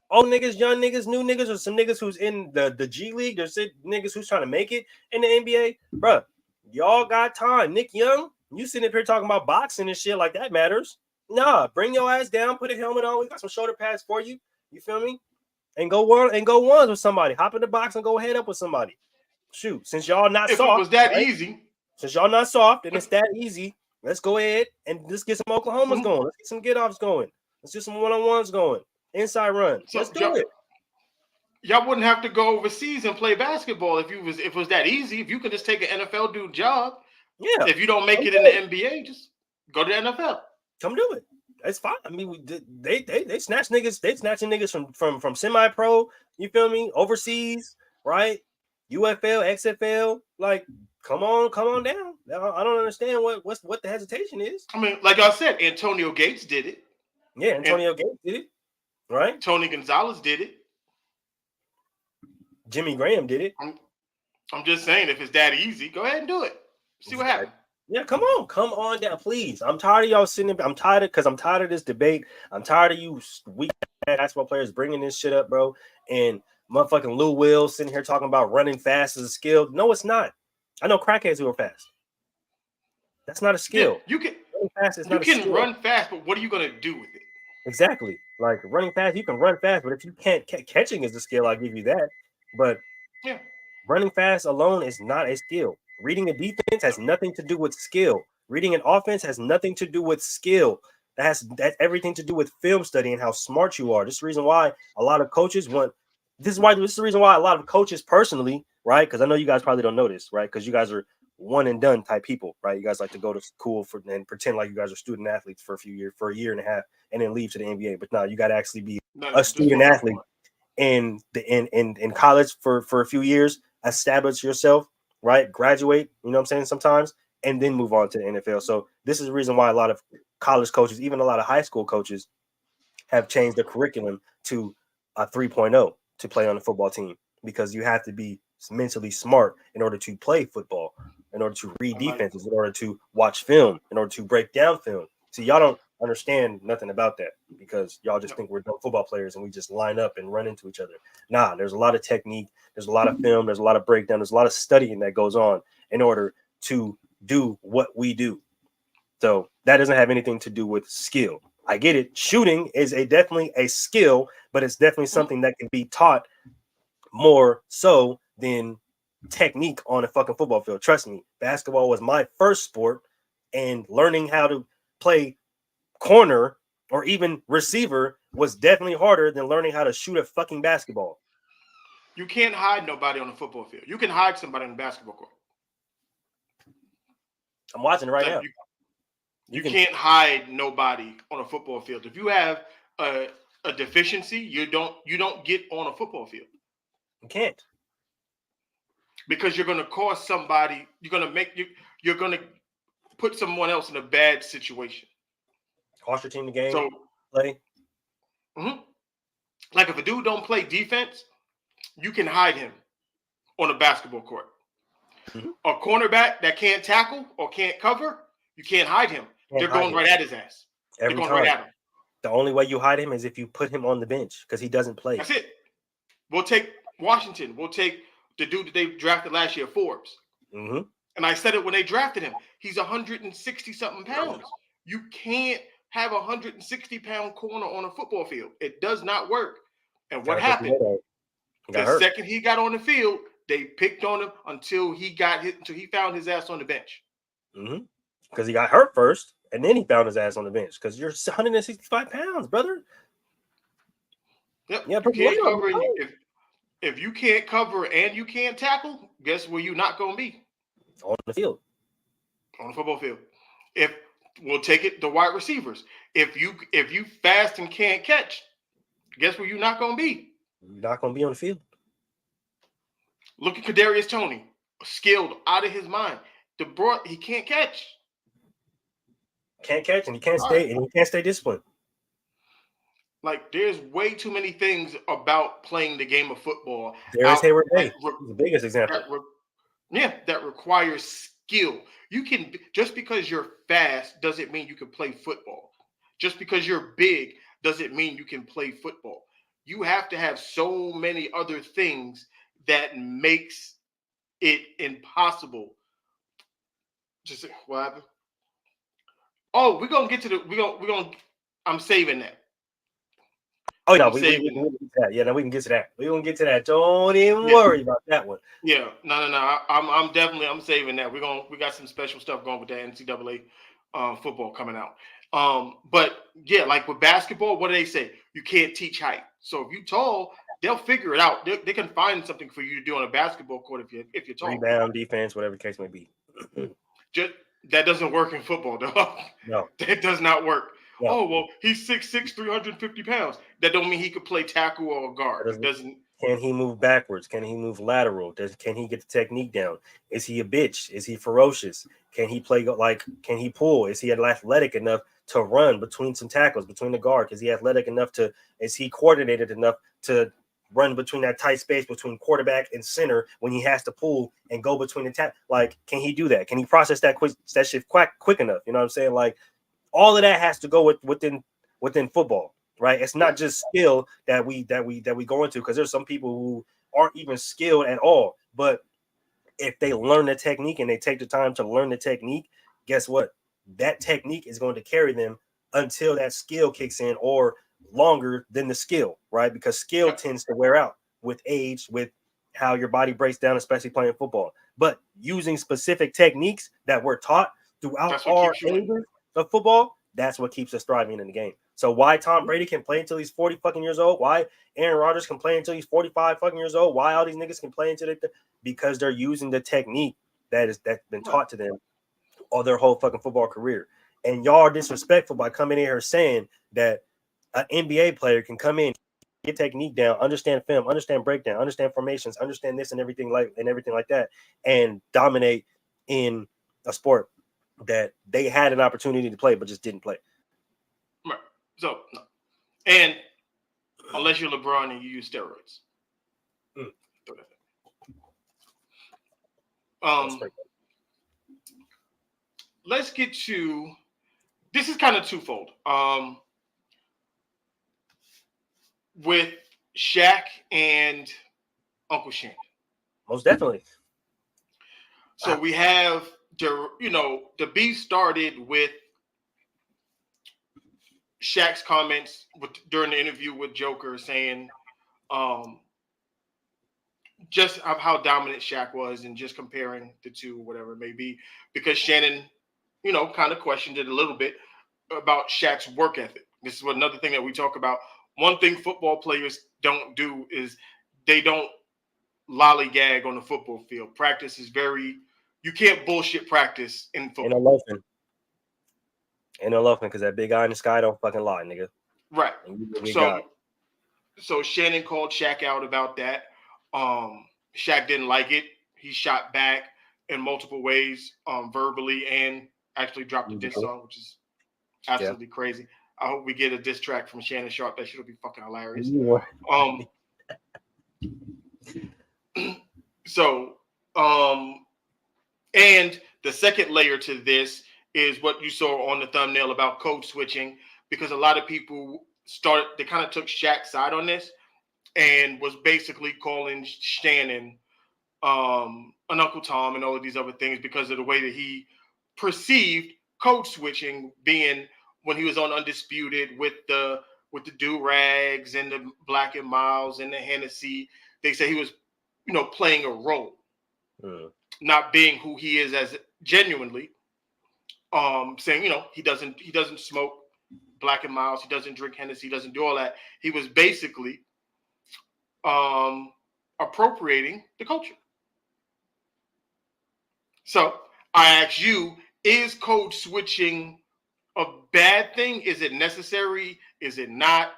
Old niggas, young niggas, new niggas, or some niggas who's in the G League. There's niggas who's trying to make it in the NBA. Bruh, y'all got time. Nick Young, you sitting up here talking about boxing and shit like that matters. Nah, bring your ass down, put a helmet on. We got some shoulder pads for you. You feel me? And go ones with somebody. Hop in the box and go head up with somebody. Shoot, since y'all not soft. If it was that easy. Since y'all not soft and it's that easy, let's go ahead and let's get some Oklahomas going. Let's get some get-offs going. Let's get some one-on-ones going. Inside run. Let's do it. Y'all wouldn't have to go overseas and play basketball if it was that easy. If you could just take an NFL dude job. Yeah. If you don't make it in the NBA, just go to the NFL. Come do it. It's fine. I mean, they snatch niggas. They snatching niggas from semi-pro. You feel me? Overseas, right? UFL, XFL. Like, come on down. I don't understand what the hesitation is. I mean, like I said, Antonio Gates did it. Yeah, Antonio Gates did it. Right? Tony Gonzalez did it. Jimmy Graham did it. I'm just saying, if it's that easy, go ahead and do it. See what happens. Yeah, come on down, please. I'm tired of y'all sitting. I'm tired of this debate. I'm tired of you weak basketball players bringing this shit up, bro. And motherfucking Lou Will sitting here talking about running fast as a skill. No, it's not. I know crackheads who are fast. That's not a skill. Yeah, you you can run fast, but what are you gonna do with it? Exactly. Like running fast, you can run fast, but if you can't catching is the skill, I'll give you that. But yeah, running fast alone is not a skill. Reading a defense has nothing to do with skill. Reading an offense has nothing to do with skill. That's everything to do with film study and how smart you are. This is the reason why a lot of coaches this is the reason why a lot of coaches personally, right? Because I know you guys probably don't know this, right? Because you guys are one and done type people, right? You guys like to go to school and pretend like you guys are student athletes for a year and a half, and then leave to the NBA. But no, you got to actually be a student athlete in college for a few years, establish yourself, right? Graduate, you know what I'm saying, sometimes, and then move on to the NFL. So this is the reason why a lot of college coaches, even a lot of high school coaches, have changed the curriculum to a 3.0 to play on the football team, because you have to be mentally smart in order to play football, in order to read defenses, in order to watch film, in order to break down film. See, y'all don't understand nothing about that because y'all just think we're dumb football players and we just line up and run into each other. Nah, there's a lot of technique, there's a lot of film, there's a lot of breakdown, there's a lot of studying that goes on in order to do what we do. So that doesn't have anything to do with skill. I get it. Shooting is definitely a skill, but it's definitely something that can be taught more so than technique on a fucking football field. Trust me, basketball was my first sport, and learning how to play corner or even receiver was definitely harder than learning how to shoot a fucking basketball. You can't hide nobody on the football field. You can hide somebody on the basketball court. I'm watching it right now. You can't hide nobody on a football field. If you have a deficiency, you don't get on a football field. You can't. because you're going to cause somebody. You're going to put someone else in a bad situation. Cost your team the game. So Play. Like if a dude don't play defense, you can hide him on a basketball court. A cornerback that can't tackle or can't cover, you can't hide him. They're going right at his ass. Every They're going time. right at him. The only way you hide him is if you put him on the bench because he doesn't play. That's it. We'll take Washington. We'll take the dude that they drafted last year, Forbes. And I said it when they drafted him. He's 160-something pounds. You can't have a 160-pound corner on a football field. It does not work. And what happened? The second he got on the field, they picked on him until he found his ass on the bench. Because he got hurt first, and then he found his ass on the bench. Because you're 165 pounds, brother. Yep. Yeah, if you can't cover and you can't tackle, guess where you're not going to be? On the field. On the football field. If we'll take it, the wide receivers. If you fast and can't catch, guess where you're not going to be? You're not going to be on the field. Look at Kadarius Toney, skilled out of his mind. He can't catch. Can't catch, and he can't stay disciplined. Like there's way too many things about playing the game of football. There's Hayward Day, the biggest example. That requires skill. You can just because you're fast doesn't mean you can play football. Just because you're big doesn't mean you can play football. You have to have so many other things that makes it impossible. Just what happened? Oh, we're gonna get to I'm saving that. Oh no, we can get to that. Yeah, no, we can get to that. We're gonna get to that. Don't even worry about that one. Yeah, no. I'm saving that. We got some special stuff going with that NCAA football coming out. But yeah, like with basketball, what do they say? You can't teach height. So if you're tall, they'll figure it out. They can find something for you to do on a basketball court if you're tall. Rebound, defense, whatever the case may be. Just that doesn't work in football, dog. No, that does not work. No. Oh well, he's 6'6", 350 pounds. That don't mean he could play tackle or guard. It doesn't. Can he move backwards? Can he move lateral? Can he get the technique down? Is he a bitch? Is he ferocious? Can he play can he pull? Is he athletic enough to run between some tackles, between the guard? Is he athletic enough is he coordinated enough to run between that tight space between quarterback and center when he has to pull and go between the can he do that? Can he process that shift quick enough? You know what I'm saying? Like all of that has to go within football. Right, it's not just skill that we go into because there's some people who aren't even skilled at all. But if they learn the technique and they take the time to learn the technique, guess what? That technique is going to carry them until that skill kicks in, or longer than the skill, right? Because skill tends to wear out with age, with how your body breaks down, especially playing football. But using specific techniques that we're taught throughout our ages of football, that's what keeps us thriving in the game. So why Tom Brady can play until he's 40 fucking years old? Why Aaron Rodgers can play until he's 45 fucking years old? Why all these niggas can play until because they're using the technique that's been taught to them all their whole fucking football career. And y'all are disrespectful by coming in here saying that an NBA player can come in, get technique down, understand film, understand breakdown, understand formations, understand this and everything like that, and dominate in a sport that they had an opportunity to play but just didn't play. Right. So, and unless you're LeBron and you use steroids. Let's get to this is kind of twofold. With Shaq and Uncle Shannon. Most definitely. So we have the beef started with Shaq's comments during the interview with Joker saying just of how dominant Shaq was and just comparing the two, whatever it may be, because Shannon, kind of questioned it a little bit about Shaq's work ethic. This is another thing that we talk about. One thing football players don't do is they don't lollygag on the football field. Practice is you can't bullshit practice in football. Ain't no loafing because that big eye in the sky don't fucking lie, nigga. Right. So Shannon called Shaq out about that. Shaq didn't like it. he shot back in multiple ways, verbally, and actually dropped a diss song, which is absolutely crazy. I hope we get a diss track from Shannon Sharp. That shit'll be fucking hilarious. So, and the second layer to this is what you saw on the thumbnail about code switching, because a lot of people they kind of took Shaq's side on this and was basically calling Shannon an Uncle Tom and all of these other things because of the way that he perceived code switching being when he was on Undisputed with the do-rags and the Black and Miles and the Hennessy. They say he was, playing a role, not being who he is as genuinely. Saying, he doesn't smoke Black and Miles, he doesn't drink Hennessy, he doesn't do all that. He was basically appropriating the culture. So I ask you, is code switching a bad thing? Is it necessary? Is it not?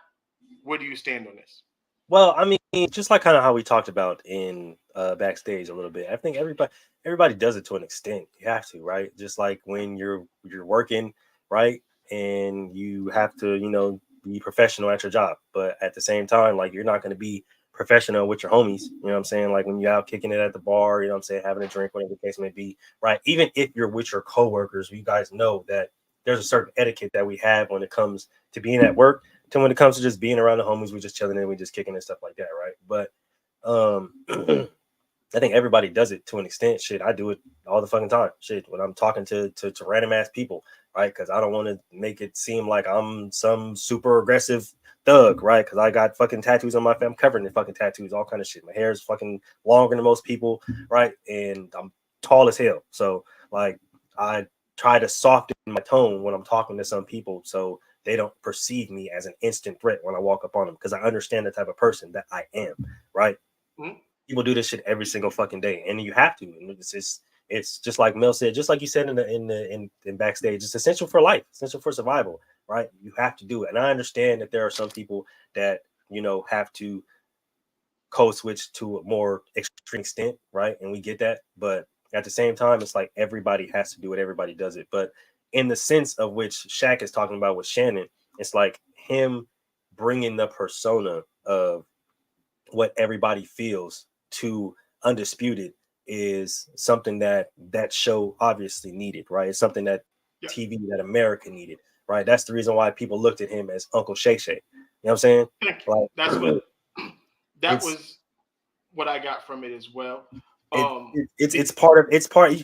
Where do you stand on this? Well, I mean, just like kind of how we talked about in backstage a little bit. I think everybody does it to an extent. You have to, right? Just like when you're working, right, and you have to, be professional at your job, but at the same time, like you're not going to be professional with your homies. You know what I'm saying? Like when you're out kicking it at the bar, you know what I'm saying, having a drink, whatever the case may be, right? Even if you're with your coworkers, you guys know that there's a certain etiquette that we have when it comes to being at work, to when it comes to just being around the homies, we just chilling and we just kicking and stuff like that, right? But I think everybody does it to an extent. Shit, I do it all the fucking time. Shit, when I'm talking to random ass people, right? Because I don't want to make it seem like I'm some super aggressive thug, right? Because I got fucking tattoos on my face. I'm covered in fucking tattoos, all kind of shit. My hair is fucking longer than most people, right? And I'm tall as hell. So like I try to soften my tone when I'm talking to some people so they don't perceive me as an instant threat when I walk up on them, because I understand the type of person that I am, right? Mm-hmm. People do this shit every single fucking day, and you have to. And it's just like Mel said, just like you said in backstage. It's essential for life, essential for survival, right? You have to do it. And I understand that there are some people that have to code switch to a more extreme extent, right? And we get that, but at the same time, it's like everybody has to do it. Everybody does it, but in the sense of which Shaq is talking about with Shannon, it's like him bringing the persona of what everybody feels to Undisputed is something that show obviously needed, right? It's something that TV, that America needed, right? That's the reason why people looked at him as Uncle Shay Shay. You know what I'm saying? Like, that was what I got from it as well. It's part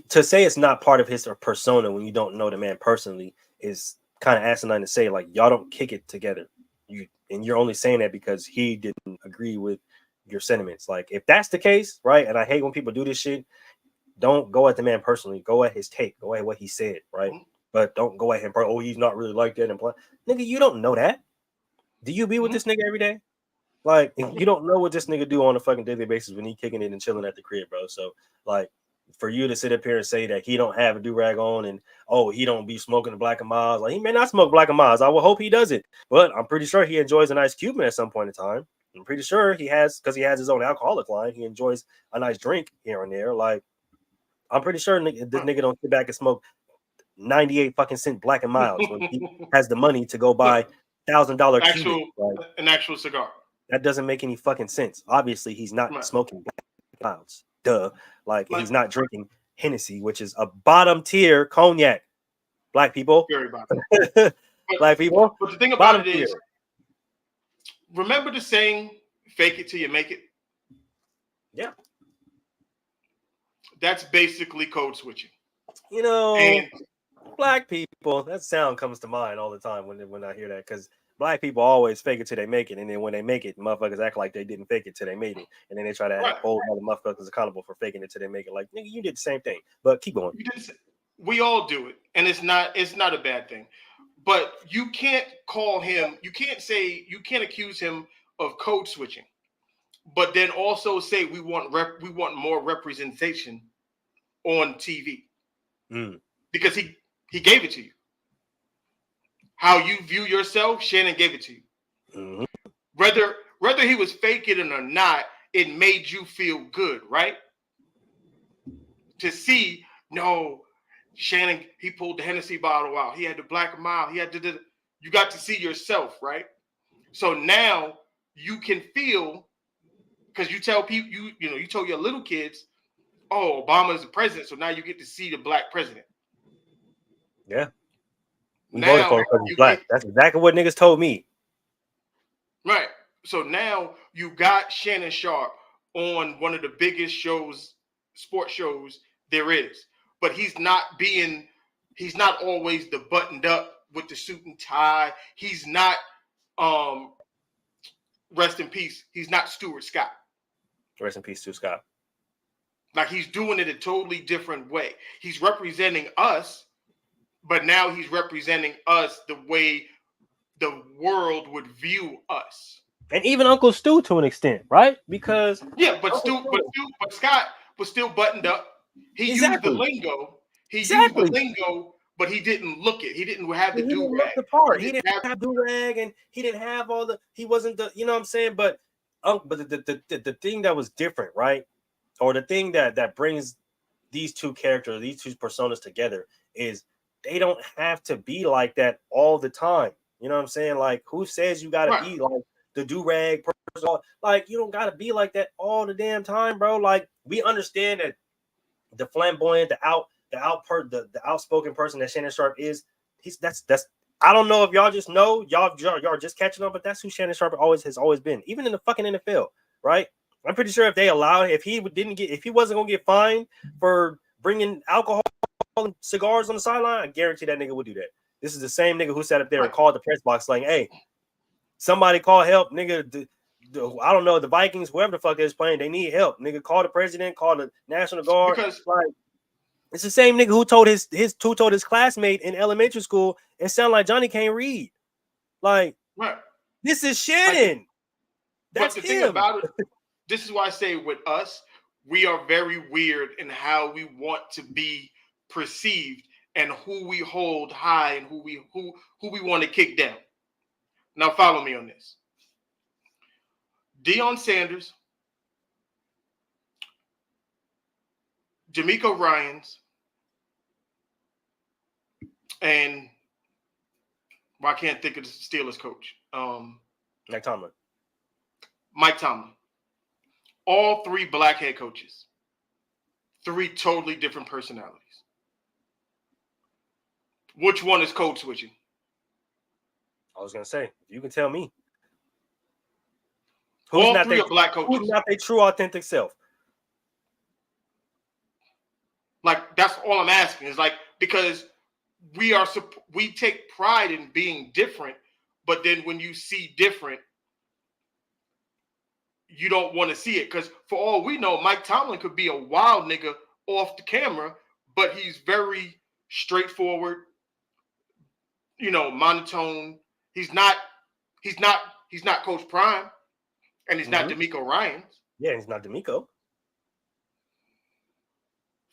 to say it's not part of his persona when you don't know the man personally is kind of asinine to say. Like, y'all don't kick it together. You're only saying that because he didn't agree with your sentiments. Like, if that's the case, right? And I hate when people do this shit. Don't go at the man personally. Go at his take. Go at what he said, right? Mm-hmm. But don't go at him. Oh, he's not really like that. And nigga, you don't know that. Do you be with this nigga every day? Like, you don't know what this nigga do on a fucking daily basis when he kicking it and chilling at the crib, bro. So, like, for you to sit up here and say that he don't have a do-rag on and, he don't be smoking the Black and Miles, like, he may not smoke Black and Miles. I will hope he doesn't. But I'm pretty sure he enjoys a nice Cuban at some point in time. I'm pretty sure he has, because he has his own alcoholic line. He enjoys a nice drink here and there. Like, I'm pretty sure this nigga don't sit back and smoke 98 fucking cent Black and Miles when he has the money to go buy $1,000 Cuban. Like, an actual cigar. That doesn't make any fucking sense. Obviously, he's not smoking Black Miles. Duh. Like, he's not drinking Hennessy, which is a bottom tier cognac. Black people. Very bottom. Black people. But the thing about it is, remember the saying, fake it till you make it? Yeah. That's basically code switching. And Black people, that sound comes to mind all the time when I hear that, because Black people always fake it till they make it, and then when they make it, motherfuckers act like they didn't fake it till they made it, and then they try to hold other motherfuckers accountable for faking it till they make it. Like, nigga, you did the same thing. But keep going. We all do it, and it's not a bad thing. But you can't call him. You can't accuse him of code switching, but then also say we want more representation on TV because he gave it to you. How you view yourself, Shannon gave it to you. Mm-hmm. Whether he was faking it or not, it made you feel good, right? to see, no, Shannon, he pulled the Hennessy bottle out. He had the Black Mile. He had you got to see yourself, right? So now you can feel, because you tell people, you told your little kids, oh, Obama is the president, so now you get to see the black president. Yeah. We voted for him because he's black. That's exactly what niggas told me. Right. So now you got Shannon Sharp on one of the biggest shows, sports shows there is. But he's not always the buttoned up with the suit and tie. He's not, rest in peace, he's not Stuart Scott. Rest in peace, Stuart Scott. Like, he's doing it a totally different way. He's representing us, but now he's representing us the way the world would view us. And even Uncle Stu to an extent, right? Because but Scott was still buttoned up. He used the lingo. Used the lingo, but he didn't look it. He didn't have the do-rag. He didn't have do-rag, and he didn't have all the. He wasn't the. You know what I'm saying? But the thing that was different, right? Or the thing that brings these two characters, these two personas together, is they don't have to be like that all the time. You know what I'm saying? Like, who says you gotta be like the do-rag person? Like, you don't gotta be like that all the damn time, bro. Like, we understand that the flamboyant, the outspoken person that Shannon Sharp is, that's I don't know if y'all just know, y'all just catching up, but that's who Shannon Sharp has always been, even in the fucking NFL, right? I'm pretty sure if he wasn't gonna get fined for bringing alcohol and cigars on the sideline, I guarantee that nigga would do that. This is the same nigga who sat up there and called the press box like, "Hey, somebody call help, nigga. I don't know, the Vikings, whoever the fuck is playing, they need help. Nigga, call the president, call the National Guard." Because like, it's the same nigga who told his classmate in elementary school, it sounded like Johnny can't read. Like, this is Shannon. That's but the him. Thing about it, this is why I say with us, we are very weird in how we want to be perceived and who we hold high and who we want to kick down. Now follow me on this. Deion Sanders, D'Amico Ryans, and I can't think of the Steelers coach. Mike Tomlin. All three black head coaches. Three totally different personalities. Which one is code switching? I was gonna say, you can tell me. All three are black coaches. Who's not their true, authentic self? Like, that's all I'm asking. Is like, because we take pride in being different, but then when you see different, you don't want to see it. Because for all we know, Mike Tomlin could be a wild nigga off the camera, but he's very straightforward, monotone. He's not Coach Prime, and he's not D'Amico Ryans. Yeah, he's not D'Amico.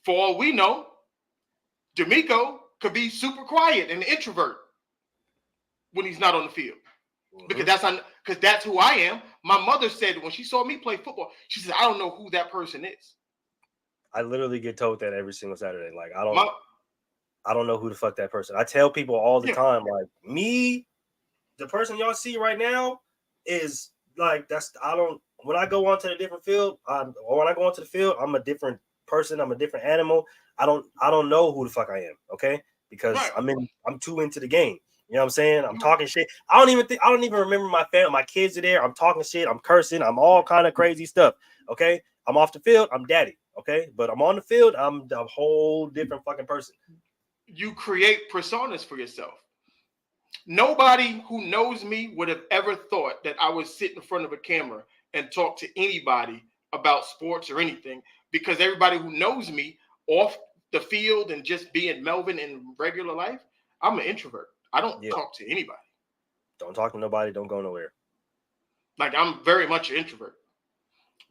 For all we know, D'Amico could be super quiet and an introvert when he's not on the field. Because that's who I am. My mother said when she saw me play football, she said, "I don't know who that person is." I literally get told that every single Saturday. Like, I don't know who the fuck that person. I tell people all the time, like, me, the person y'all see right now is like, when I go onto the different field, when I go onto the field, I'm a different person. I'm a different animal. I don't know who the fuck I am. Okay. Because I'm too into the game. You know what I'm saying? I'm talking shit. I don't even remember my family. My kids are there. I'm talking shit. I'm cursing. I'm all kind of crazy stuff. Okay. I'm off the field. I'm daddy. Okay. But I'm on the field. I'm a whole different fucking person. You create personas for yourself. Nobody who knows me would have ever thought that I would sit in front of a camera and talk to anybody about sports or anything, because everybody who knows me off the field and just being Melvin in regular life, I'm an introvert. I don't talk to anybody. Don't talk to nobody. Don't go nowhere. Like, I'm very much an introvert.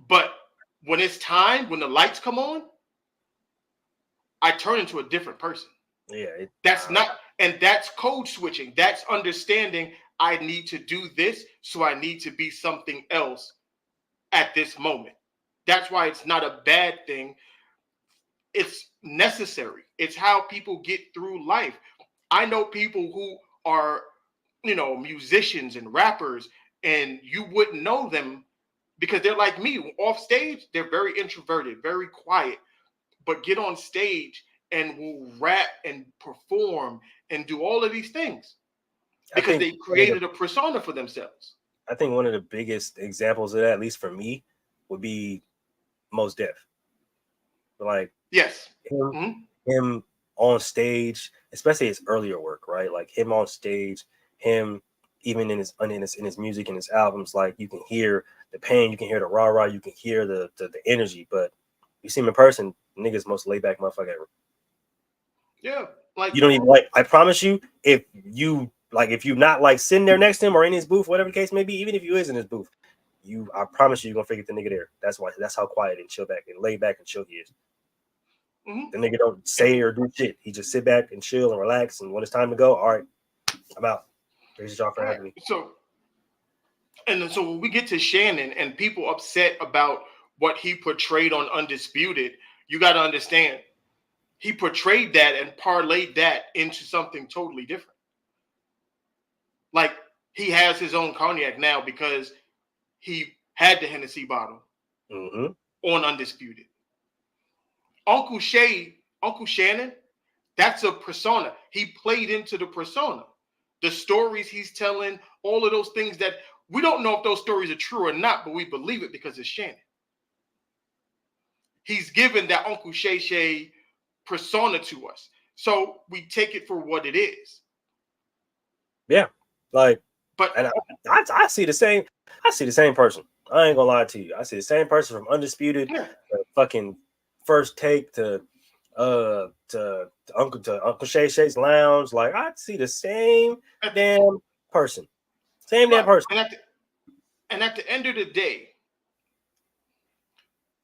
But when it's time, when the lights come on, I turn into a different person. Yeah. That's code switching. That's understanding I need to do this, so I need to be something else at this moment. That's why it's not a bad thing. it's necessary. It's how people get through life. I know people who are, musicians and rappers, and you wouldn't know them because they're like me. Off stage, they're very introverted, very quiet, but get on stage and will rap and perform and do all of these things because they created a persona for themselves. I think one of the biggest examples of that, at least for me, would be Mos Def. Like, yes, him on stage, especially his earlier work, right? Like him on stage, him even in his music and his albums, like you can hear the pain, you can hear the rah-rah, you can hear the energy, but you see him in person, nigga's most laid back motherfucker ever. Yeah, like you don't even I promise you, if you not like sitting there next to him or in his booth, whatever the case may be, even if you is in his booth, I promise you're gonna forget the nigga there. That's how quiet and chill back and laid back and chill he is. The nigga don't say or do shit. He just sit back and chill and relax. And when it's time to go, all right, I'm out. Thanks y'all for having me. So when we get to Shannon and people upset about what he portrayed on Undisputed, you got to understand he portrayed that and parlayed that into something totally different. Like he has his own cognac now because he had the Hennessy bottle on Undisputed. Uncle Shannon, that's a persona. He played into the persona. The stories he's telling, all of those things that we don't know if those stories are true or not, but we believe it because it's Shannon. He's given that Uncle Shay persona to us. So we take it for what it is. Yeah. And I see the same. I see the same person. I ain't gonna lie to you. I see the same person from Undisputed, fucking First Take to Uncle Shay's Lounge. Like I see the same damn person. Same damn person. And at the end of the day,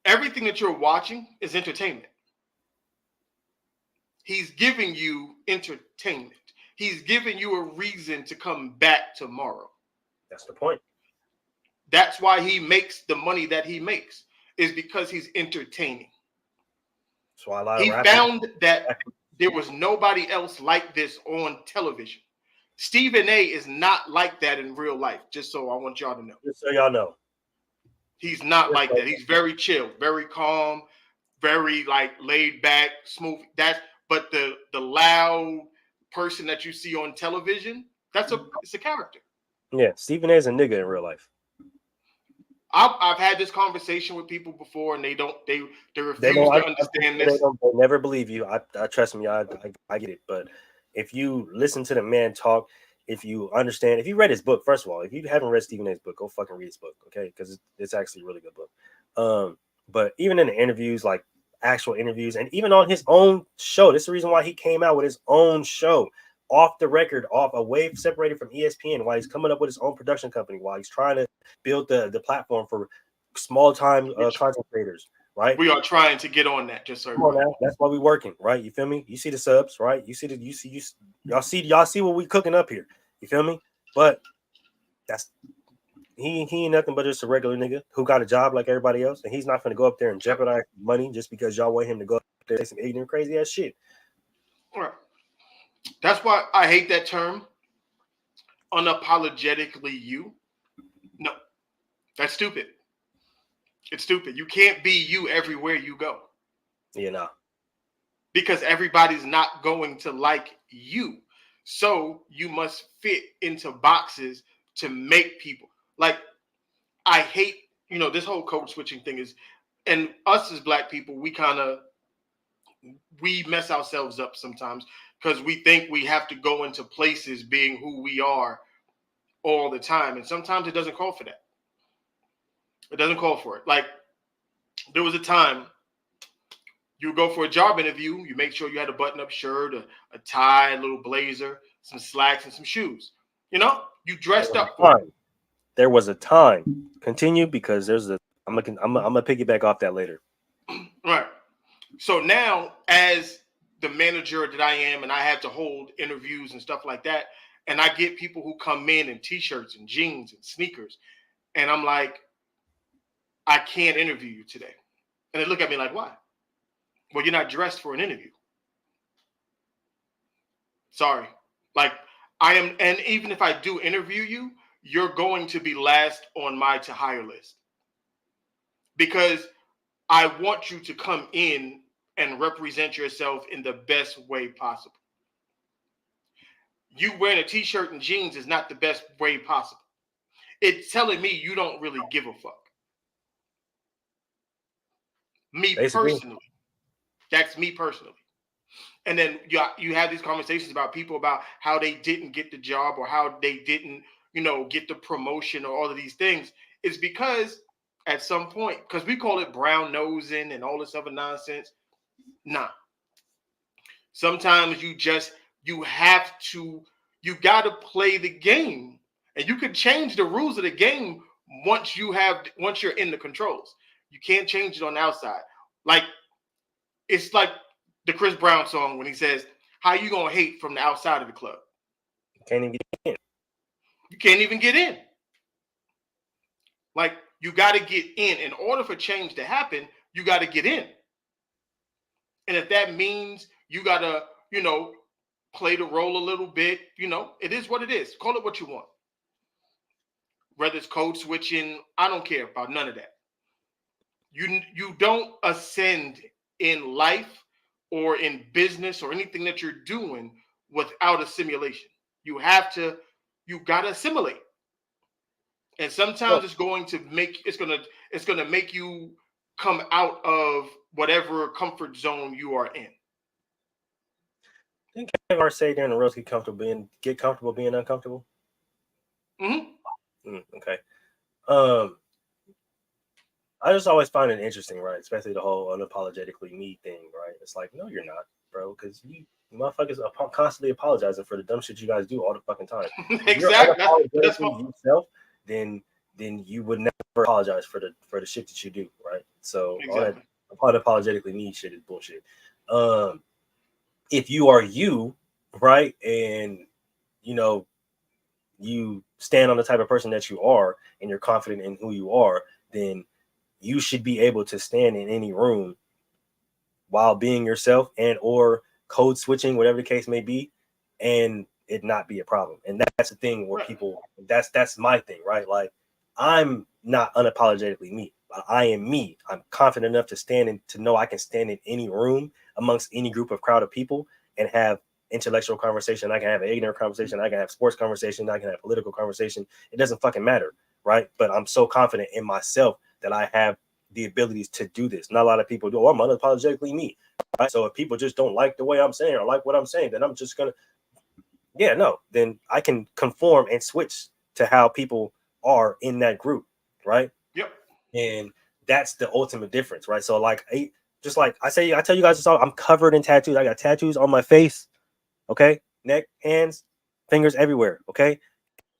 everything that you're watching is entertainment. He's giving you entertainment. He's giving you a reason to come back tomorrow. That's the point. That's why he makes the money that he makes, is because he's entertaining. That's why a lot of he found that there was nobody else like this on television. Stephen A is not like that in real life, just so I want y'all to know. Just so y'all know. He's not like that. He's very chill, very calm, very laid back, smooth. But the loud person that you see on television, it's a character. Yeah, Stephen A is a nigga in real life. I've had this conversation with people before, and they refuse to understand this. They never believe you. I trust me. I get it. But if you listen to the man talk, if you understand, if you read his book, first of all, if you haven't read Stephen A's book, go fucking read his book, okay? Because it's actually a really good book. But even in the interviews, like actual interviews, and even on his own show, this is the reason why he came out with his own show. Off the record, away separated from ESPN, while he's coming up with his own production company, while he's trying to build the platform for small time content creators, right? We are trying to get on that, just so come on now. That's why we're working, right? You feel me? You see the subs, right? Y'all see what we cooking up here. You feel me? But he ain't nothing but just a regular nigga who got a job like everybody else, and he's not gonna go up there and jeopardize money just because y'all want him to go up there and say some ignorant, crazy ass shit. All right. That's why I hate that term, unapologetically you. No, that's stupid. It's stupid. You can't be you everywhere you go. Yeah, no. Because everybody's not going to like you. So you must fit into boxes to make people. I hate, this whole code switching thing is, and us as black people, we mess ourselves up sometimes because we think we have to go into places being who we are all the time. And sometimes it doesn't call for that. It doesn't call for it. There was a time you go for a job interview, you make sure you had a button-up shirt, a tie, a little blazer, some slacks, and some shoes. You dressed up for it. There was a time. Continue, because I'm gonna piggyback off that later. Right. So now, as the manager that I am, and I have to hold interviews and stuff like that, and I get people who come in t-shirts and jeans and sneakers, and I'm like, I can't interview you today. And they look at me like, why? Well, you're not dressed for an interview. Sorry. Like, I am, and even if I do interview you, you're going to be last on my to hire list. Because I want you to come in and represent yourself in the best way possible. You wearing a t-shirt and jeans is not the best way possible. It's telling me you don't really give a fuck. Me Basically. personally. That's me personally. And then you have these conversations about people about how they didn't get the job or how they didn't, get the promotion or all of these things. It's because at some point, because we call it brown nosing and all this other nonsense. Nah. Sometimes you got to play the game, and you can change the rules of the game once you're in the controls. You can't change it on the outside. Like, it's like the Chris Brown song when he says, "How you gonna hate from the outside of the club? You can't even get in. You can't even get in." Like, you got to get in. In order for change to happen, you got to get in. And if that means you got to, play the role a little bit, it is what it is. Call it what you want. Whether it's code switching, I don't care about none of that. You don't ascend in life or in business or anything that you're doing without assimilation. You got to assimilate. And sometimes it's going to make you come out of whatever comfort zone you are in. Didn't Kevin Hart say during the roast get comfortable being uncomfortable? Mm-hmm. Okay. I just always find it interesting, right? Especially the whole unapologetically me thing, right? It's like, no, you're not, bro, because you motherfuckers are constantly apologizing for the dumb shit you guys do all the fucking time. Exactly. That's yourself, then you would never apologize for the shit that you do, right? So exactly. All that unapologetically me shit is bullshit. If you are you, right, and you stand on the type of person that you are, and you're confident in who you are, then you should be able to stand in any room while being yourself and or code switching, whatever the case may be, and it not be a problem. And that's the thing where people, that's my thing, right? Like, I'm not unapologetically me. I am me. I'm confident enough to stand and to know I can stand in any room amongst any group of crowd of people and have intellectual conversation. I can have an ignorant conversation. I can have sports conversation. I can have political conversation. It doesn't fucking matter, right? But I'm so confident in myself that I have the abilities to do this. Not a lot of people do. Oh, I'm unapologetically me, right? So if people just don't like the way I'm saying or like what I'm saying, then I'm just gonna, then I can conform and switch to how people are in that group, right? Yep. And that's the ultimate difference, right? So like, just like I tell you guys this all, I'm covered in tattoos. I got tattoos on my face, okay, neck, hands, fingers, everywhere, okay.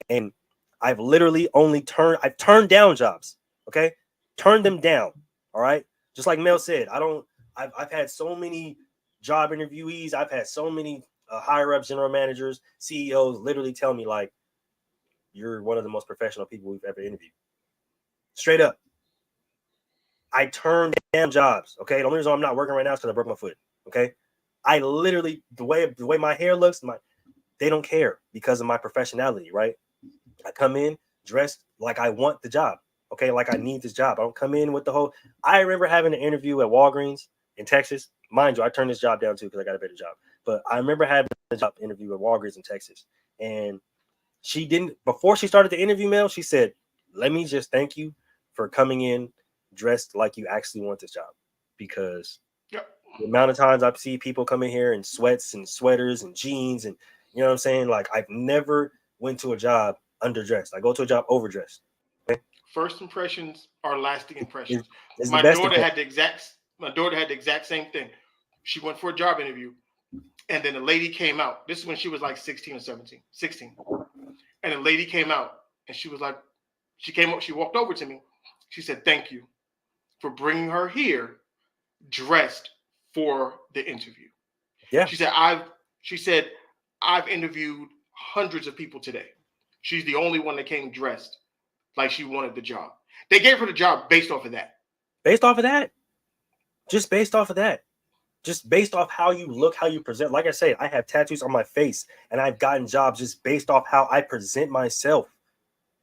And I've literally I've turned down jobs, okay, turned them down, all right. Just like Mel said, I've had so many job interviewees. I've had so many higher ups, general managers, CEOs literally tell me like, you're one of the most professional people we've ever interviewed. Straight up. I turned down jobs. Okay. The only reason I'm not working right now is because I broke my foot. Okay. I literally, the way my hair looks, they don't care because of my professionality, right? I come in dressed like I want the job. Okay. Like I need this job. I don't come in with the whole, I remember having an interview at Walgreens in Texas. Mind you, I turned this job down too because I got a better job. But I remember having a job interview at Walgreens in Texas. And she didn't, before she started the interview, Mel, she said, let me just thank you for coming in dressed like you actually want this job. Because the amount of times I see people come in here in sweats and sweaters and jeans and, you know what I'm saying? Like, I've never went to a job underdressed. I go to a job overdressed. Okay? First impressions are lasting impressions. It's My daughter had the exact same thing. She went for a job interview, and then a lady came out. This is when she was like 16 or 17, 16. And a lady came out, and she was like, she came up, she walked over to me. She said, thank you for bringing her here dressed for the interview. Yeah. She said, I've interviewed hundreds of people today. She's the only one that came dressed like she wanted the job. They gave her the job based off of that. Based off of that. Just based off of that. just based off how you look, how you present. Like I say, I have tattoos on my face, and I've gotten jobs just based off how I present myself.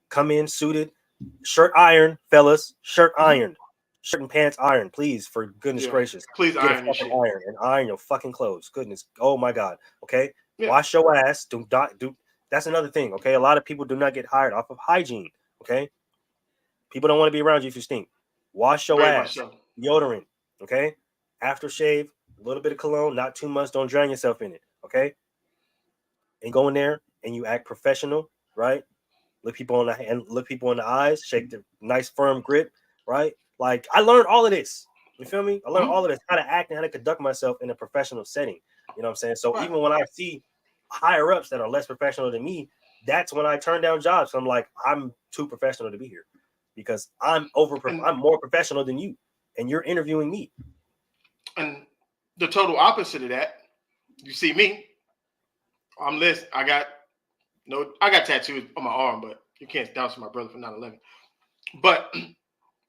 Come in suited, shirt iron, fellas, shirt ironed, shirt and pants iron, please, for goodness gracious. Please Get a iron your fucking shit. iron and iron your fucking clothes. Goodness, oh my God. Okay, Yeah. wash your ass. Do not do. That's another thing. Okay, a lot of people do not get hired off of hygiene. Okay, people don't want to be around you if you stink. Wash your Very much ass. so. Deodorant. Okay, aftershave, a little bit of cologne, not too much. Don't drown yourself in it. Okay, and go in there and you act professional, right? Look people in the eyes, shake the nice firm grip, right? Like I learned all of this. You feel me? I learned all of this, how to act and how to conduct myself in a professional setting. You know what I'm saying? So even when I see higher ups that are less professional than me, that's when I turn down jobs. So I'm like, I'm too professional to be here because I'm more professional than you, and you're interviewing me. And the total opposite of that, you see me. I'm list. I got tattoos on my arm, but you can't douse my brother for 9/11. But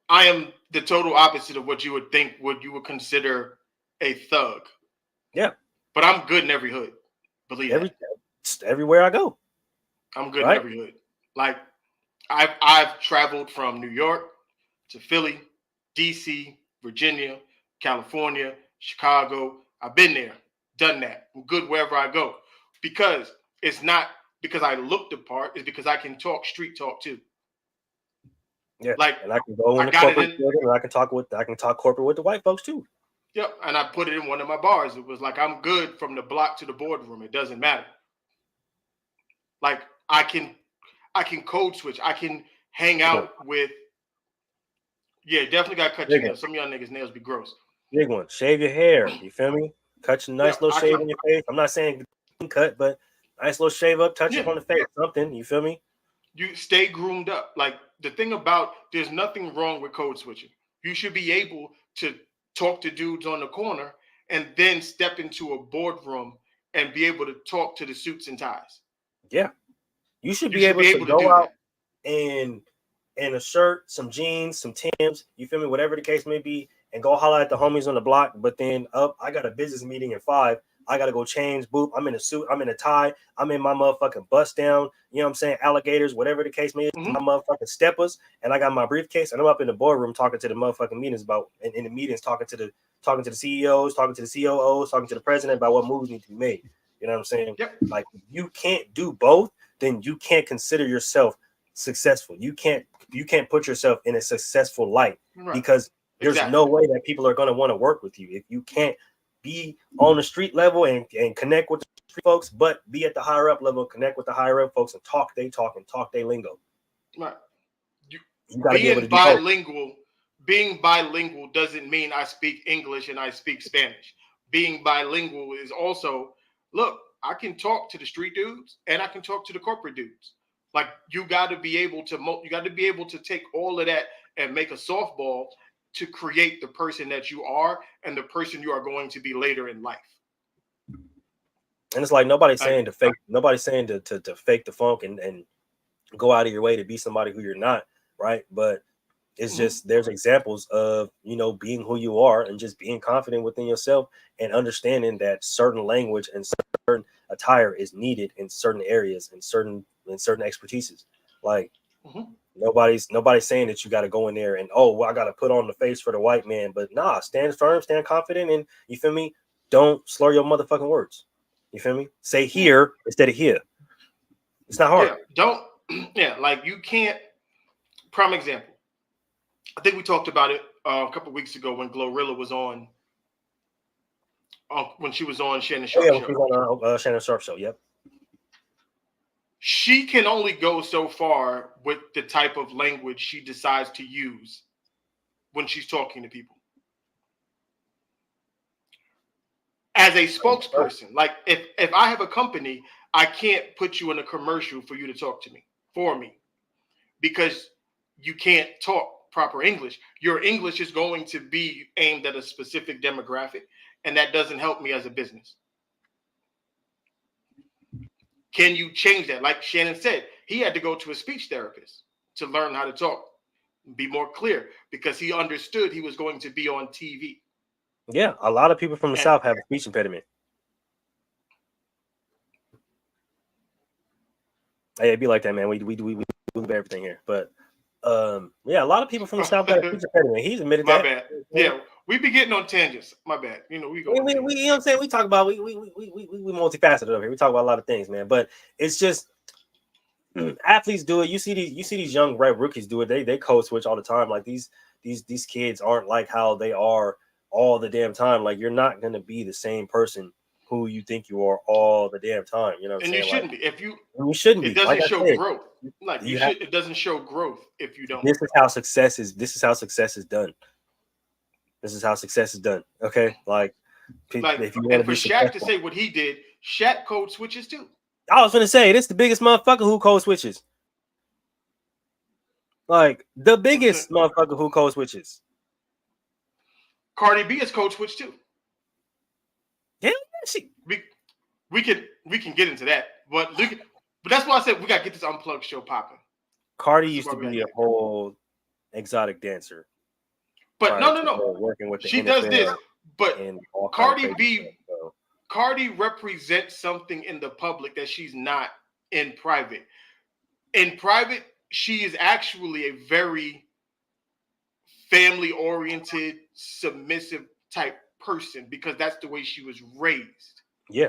I am the total opposite of what you would think you would consider a thug. Yeah. But I'm good in every hood. Believe that. Everywhere I go. I'm good in every hood. Like I've traveled from New York to Philly, DC, Virginia, California, Chicago. I've been there, done that. I'm good wherever I go. Because it's not because I look the part, it's because I can talk street talk too. Yeah, like and I can go in the corporate building, and I can talk corporate with the white folks too. Yep, and I put it in one of my bars. It was like I'm good from the block to the boardroom. It doesn't matter. Like I can code switch. I can hang out with. Yeah, definitely got to cut your nails. Some of y'all niggas' nails be gross. Big one. Shave your hair. You feel me? Cut a nice little shave in your face. I'm not saying cut, but nice little shave up, touch up on the face, something. You feel me? You stay groomed up. Like the thing about there's nothing wrong with code switching. You should be able to talk to dudes on the corner and then step into a boardroom and be able to talk to the suits and ties. Yeah. You should be able to go out in a shirt, some jeans, some Timbs, you feel me, whatever the case may be, and go holler at the homies on the block. But then I got a business meeting at 5. I got to go change, boop. I'm in a suit. I'm in a tie. I'm in my motherfucking bust down. You know what I'm saying? Alligators, whatever the case may be, my motherfucking steppers. And I got my briefcase. And I'm up in the boardroom talking to the motherfucking meetings in the meetings, talking to the CEOs, talking to the COOs, talking to the president about what moves need to be made. You know what I'm saying? Yep. Like, you can't do both, then you can't consider yourself successful. You can't put yourself in a successful light because there's no way that people are going to want to work with you if you can't be on the street level and connect with the street folks, but be at the higher up level, connect with the higher up folks and talk they lingo. Right. You got to be able to do bilingual. Both. Being bilingual doesn't mean I speak English and I speak Spanish. Being bilingual is also, look, I can talk to the street dudes and I can talk to the corporate dudes. Like you got to be able to take all of that and make a softball to create the person that you are and the person you are going to be later in life. And it's like nobody's saying to fake the funk and go out of your way to be somebody who you're not, right? But it's just there's examples of, you know, being who you are and just being confident within yourself and understanding that certain language and certain attire is needed in certain areas and certain expertises. Like nobody's saying that you got to go in there and I got to put on the face for the white man, but nah, stand firm, stand confident, and you feel me? Don't slur your motherfucking words. You feel me? Say here instead of here. It's not hard. Like you can't. Prime example. I think we talked about it a couple of weeks ago when Glorilla was on. When she was on Shannon Sharp show. She was on Shannon Sharp show. Yep. She can only go so far with the type of language she decides to use when she's talking to people. As a spokesperson, like if I have a company, I can't put you in a commercial for you to talk to me for me because you can't talk proper English. Your English is going to be aimed at a specific demographic, and that doesn't help me as a business. Can you change that? Like Shannon said, he had to go to a speech therapist to learn how to talk, be more clear, because he understood he was going to be on TV. Yeah, a lot of people from the And South have a speech impediment. Hey, it'd be like that, man. We do everything here, but yeah, a lot of people from the South got a speech impediment. He's admitted my that. bad. Yeah, we be getting on tangents. My bad. You know, we go. We, you know what I'm saying? We talk about we multifaceted over here. We talk about a lot of things, man. But it's just athletes do it. You see these young rookies do it. They code switch all the time. Like these kids aren't like how they are all the damn time. Like you're not gonna be the same person who you think you are all the damn time. You know what I'm And saying? you shouldn't be. If you shouldn't it be. Like doesn't I show said, growth. Like you have, it doesn't show growth if you don't. this is how success is. This is how success is done. This is how success is done. Okay, like if you want and to for be Shaq to successful. say what he did, Shaq code switches too. I was gonna say this the biggest motherfucker who code switches. Like the biggest motherfucker who code switches. Cardi B is code switch too. Yeah, she. We can get into that, but that's why I said we gotta get this unplugged show popping. Cardi used to be a whole exotic dancer. But no. Working with she NFL does this, but Cardi B, stuff, Cardi represents something in the public that she's not in private. In private, she is actually a very family-oriented, submissive type person because that's the way she was raised. Yeah.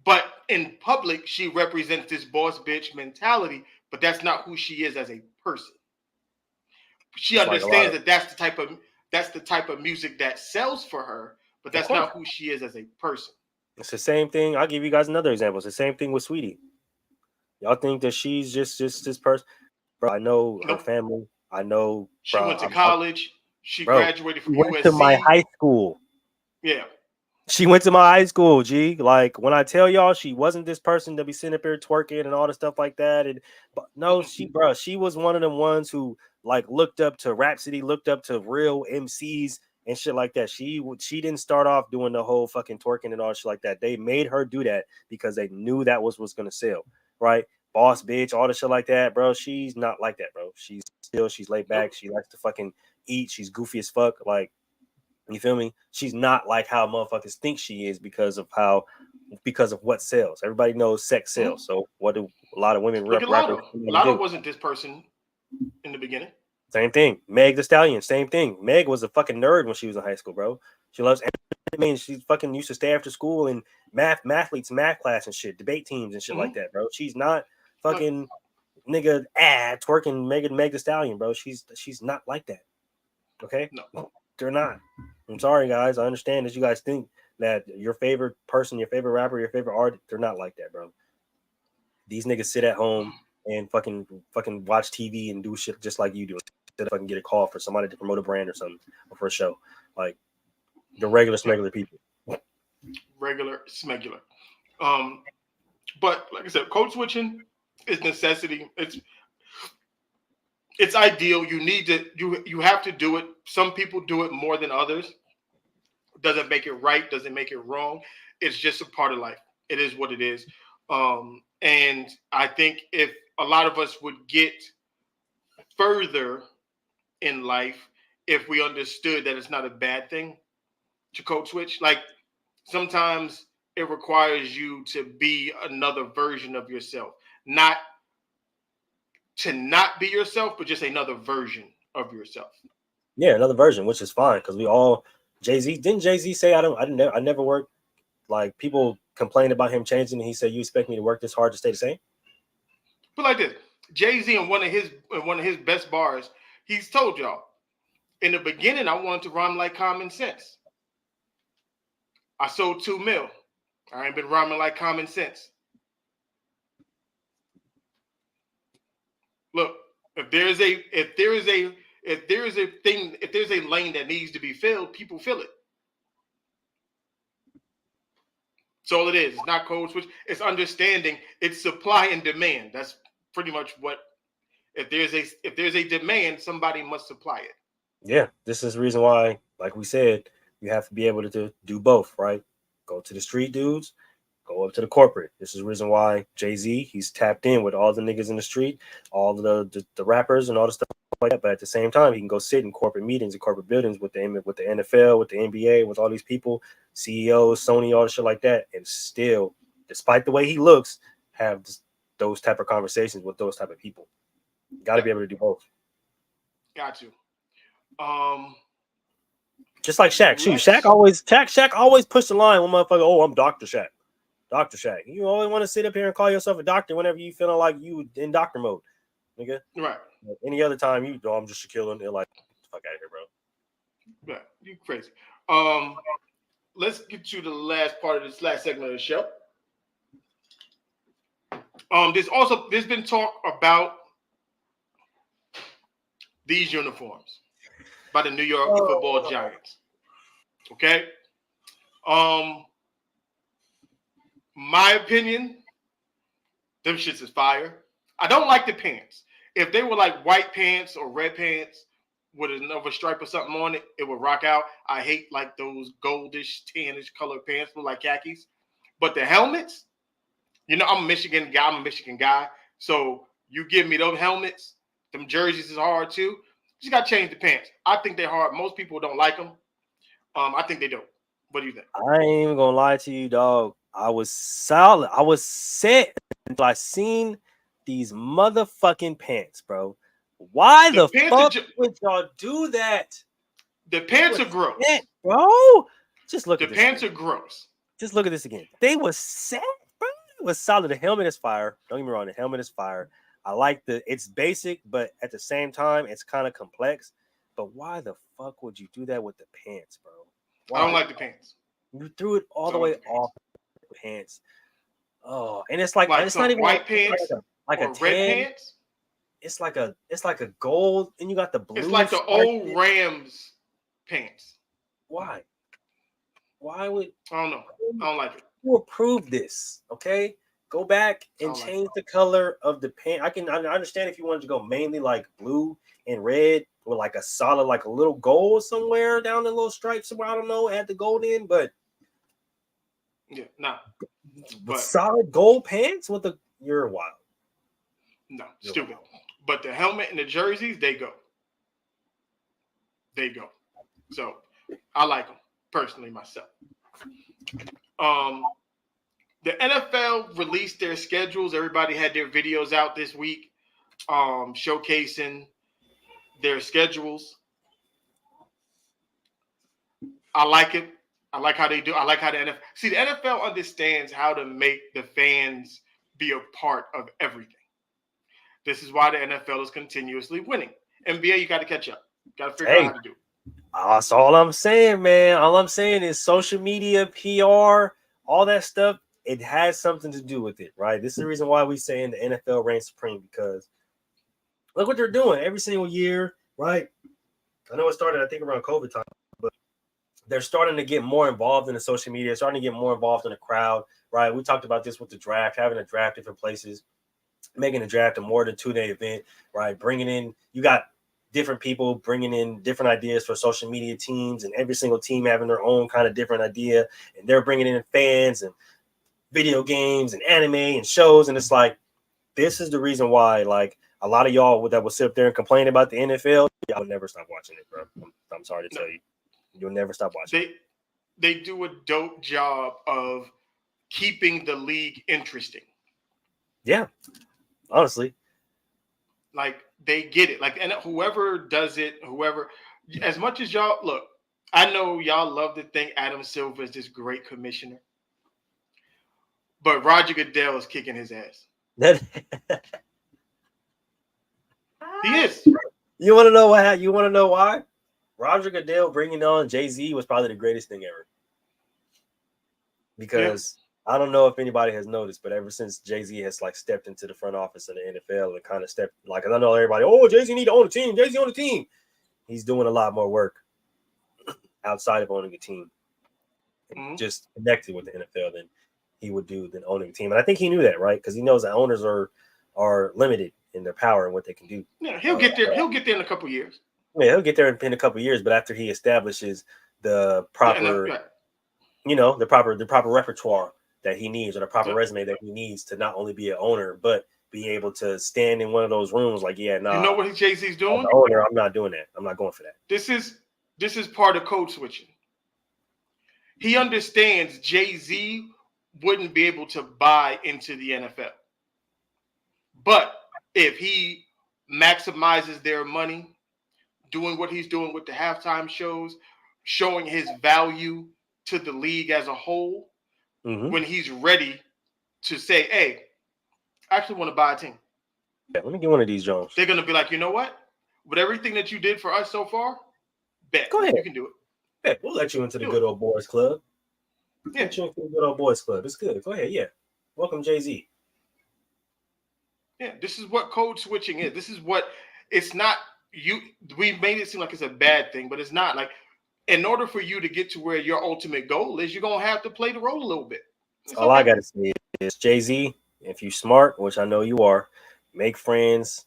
But in public, she represents this boss bitch mentality, but that's not who she is as a person. She understands that that's the type of music that sells for her, but that's not who she is as a person. It's the same thing. I'll give you guys another example. It's the same thing with Sweetie. Y'all think that she's just this person? Bro, I know her family. I know. She went to college. She graduated from USC. Went to my high school. Yeah. She went to my high school, G. Like when I tell y'all she wasn't this person to be sitting up here twerking and all the stuff like that. But no, she was one of the ones who like looked up to Rhapsody, looked up to real MCs and shit like that. She didn't start off doing the whole fucking twerking and all shit like that. They made her do that because they knew that was what's gonna sell, right? Boss bitch, all the shit like that, bro. She's not like that, bro. She's laid back. She likes to fucking eat. She's goofy as fuck. Like, you feel me? She's not like how motherfuckers think she is because of what sells. Everybody knows sex sells. So what do a lot of women Look at Lotto. Lotto wasn't this person in the beginning. Same thing. Meg the Stallion, same thing. Meg was a fucking nerd when she was in high school, bro. She loves anime. She fucking used to stay after school in math class and shit, debate teams and shit like that, bro. She's not fucking nigga twerking Meg the Stallion, bro. She's not like that. Okay? No, they're not. I'm sorry, guys. I understand that you guys think that your favorite person, your favorite rapper, your favorite artist, they're not like that, bro. These niggas sit at home and fucking watch TV and do shit just like you do. Instead of fucking get a call for somebody to promote a brand or something or for a show. Like the regular smegular people. Regular smegular. But like I said, code switching is necessity. It's ideal. You need to you have to do it. Some people do it more than others. Doesn't make it right, doesn't make it wrong. It's just a part of life. It is what it is. And I think if a lot of us would get further in life, if we understood that it's not a bad thing to code switch, like sometimes it requires you to be another version of yourself, not to not be yourself, but just another version of yourself. Yeah, another version, which is fine because we all didn't Jay-Z say I never work, like people complained about him changing and he said, you expect me to work this hard to stay the same? But like this, Jay-Z in one of his best bars, he's told y'all, in the beginning, I wanted to rhyme like common sense. I sold 2 mil. I ain't been rhyming like common sense. Look, if there is a lane that needs to be filled, people fill it. That's all it is. It's not code switch. It's understanding. It's supply and demand. That's pretty much what. If there's a demand, somebody must supply it. Yeah, this is the reason why, like we said, you have to be able to do both, right? Go to the street dudes, go up to the corporate. This is the reason why Jay-Z, he's tapped in with all the niggas in the street, all the rappers and all the stuff like that. But at the same time, he can go sit in corporate meetings and corporate buildings with the NFL, with the NBA, with all these people, CEOs, Sony, all the shit like that, and still, despite the way he looks, have those type of conversations with those type of people. Got to be able to do both. Got you. Just like Shaq. Shoot, Shaq always pushed the line when motherfucker, oh, I'm Dr. Shaq. Dr. Shaq. You always want to sit up here and call yourself a doctor whenever you feeling like you in doctor mode. Nigga. Right. Any other time you I'm just Shaquille and they're like, fuck out of here, bro. Right. You crazy. Let's get to the last part of this last segment of the show. There's been talk about these uniforms by the New York Football Giants. Okay. My opinion, them shits is fire. I don't like the pants. If they were like white pants or red pants with another stripe or something on it, it would rock out. I hate like those goldish, tannish colored pants look like khakis. But the helmets, you know, I'm a Michigan guy. So you give me those helmets, them jerseys is hard too. You just got to change the pants. I think they're hard. Most people don't like them. I think they don't. What do you think? I ain't even gonna lie to you, dog. I was solid. I was set until I seen these motherfucking pants, bro. Why the fuck would y'all do that? The pants are gross, bro. Just look at this. The pants are gross. Just look at this again. They was set, bro. It was solid. The helmet is fire. Don't get me wrong. The helmet is fire. I like it's basic, but at the same time, it's kind of complex. But why the fuck would you do that with the pants, bro? Why? I don't like the pants. You threw it all the way off the pants. Oh, and it's like it's not even white pants, like a red pants. It's like a gold, and you got the blue. It's like the old Rams pants. Why? Why would I don't know? I don't like it. You approve this, okay? Go back and change the color of the pant. I understand if you wanted to go mainly like blue and red with like a solid, like a little gold somewhere down the little stripe somewhere. I don't know, add the gold in, but yeah, nah. But solid gold pants you're wild. No, stupid. But the helmet and the jerseys, they go. They go. So I like them personally myself. The NFL released their schedules. Everybody had their videos out this week, showcasing their schedules. I like it. I like how they do. I like how the NFL. See, the NFL understands how to make the fans be a part of everything. This is why the NFL is continuously winning. NBA, you got to catch up. Got to figure out how to do it. That's all I'm saying, man. All I'm saying is social media, PR, all that stuff. It has something to do with it, right? This is the reason why we say in the NFL reigns supreme, because look what they're doing every single year, right? I know it started, I think, around COVID time, but they're starting to get more involved in the social media, starting to get more involved in the crowd, right? We talked about this with the draft, having a draft different places, making the draft a more than 2-day event, right? Bringing in, you got different people bringing in different ideas for social media teams, and every single team having their own kind of different idea, and they're bringing in fans and video games and anime and shows. And it's like, this is the reason why, like, a lot of y'all that will sit up there and complain about the NFL, y'all will never stop watching it, bro. I'm sorry to tell you. You'll never stop watching it. They do a dope job of keeping the league interesting. Yeah, honestly. Like, they get it. Like, and whoever does it, as much as y'all, look, I know y'all love to think Adam Silver is this great commissioner, but Roger Goodell is kicking his ass. He is. You want to know why? You want to know why? Roger Goodell bringing on Jay-Z was probably the greatest thing ever. Because I don't know if anybody has noticed, but ever since Jay-Z has like stepped into the front office of the NFL and kind of stepped, like, I know everybody, oh, Jay-Z need to own the team. Jay-Z on the team. He's doing a lot more work outside of owning a team, just connected with the NFL than he would do than owning a team. And I think he knew that, right? Because he knows that owners are limited in their power and what they can do. Yeah, he'll get there. He'll get there in a couple of years. Yeah, he'll get there in a couple of years, but after he establishes the proper, the proper repertoire that he needs, or the proper resume that he needs to not only be an owner, but be able to stand in one of those rooms like, yeah, nah. You know what Jay-Z's doing? The owner, I'm not doing that. I'm not going for that. This is part of code switching. He understands Jay-Z wouldn't be able to buy into the NFL. But if he maximizes their money, doing what he's doing with the halftime shows, showing his value to the league as a whole, when he's ready to say, hey, I actually want to buy a team. Yeah, let me get one of these Jones. They're going to be like, you know what? With everything that you did for us so far, bet. Go ahead. You can do it. Yeah, we'll let you into the good old boys club. Yeah. Let you into the good old boys club. It's good. Go ahead. Yeah. Welcome, Jay-Z. Yeah, this is what code switching is. This is what it's not. We made it seem like it's a bad thing, but it's not. Like, in order for you to get to where your ultimate goal is, you're gonna have to play the role a little bit. All I gotta say is, Jay-Z, if you smart, which I know you are, make friends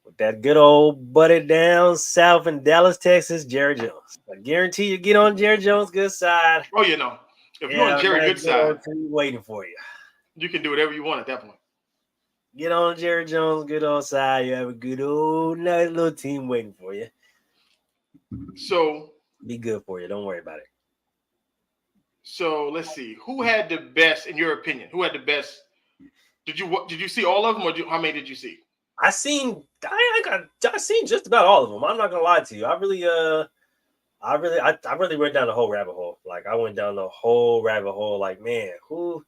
with that good old butted down south in Dallas, Texas, Jerry Jones. I guarantee you get on Jerry Jones' good side. Oh, you know, if you're on Jerry good side, waiting for you. You can do whatever you want at that point. Get on Jerry Jones' good old side. You have a good old nice little team waiting for you. So be good for you. Don't worry about it. So let's see. Who had the best, in your opinion? Who had the best? Did you see all of them, or how many did you see? I seen just about all of them. I'm not gonna lie to you. I really went down the whole rabbit hole. Like, I went down the whole rabbit hole. Like, man, who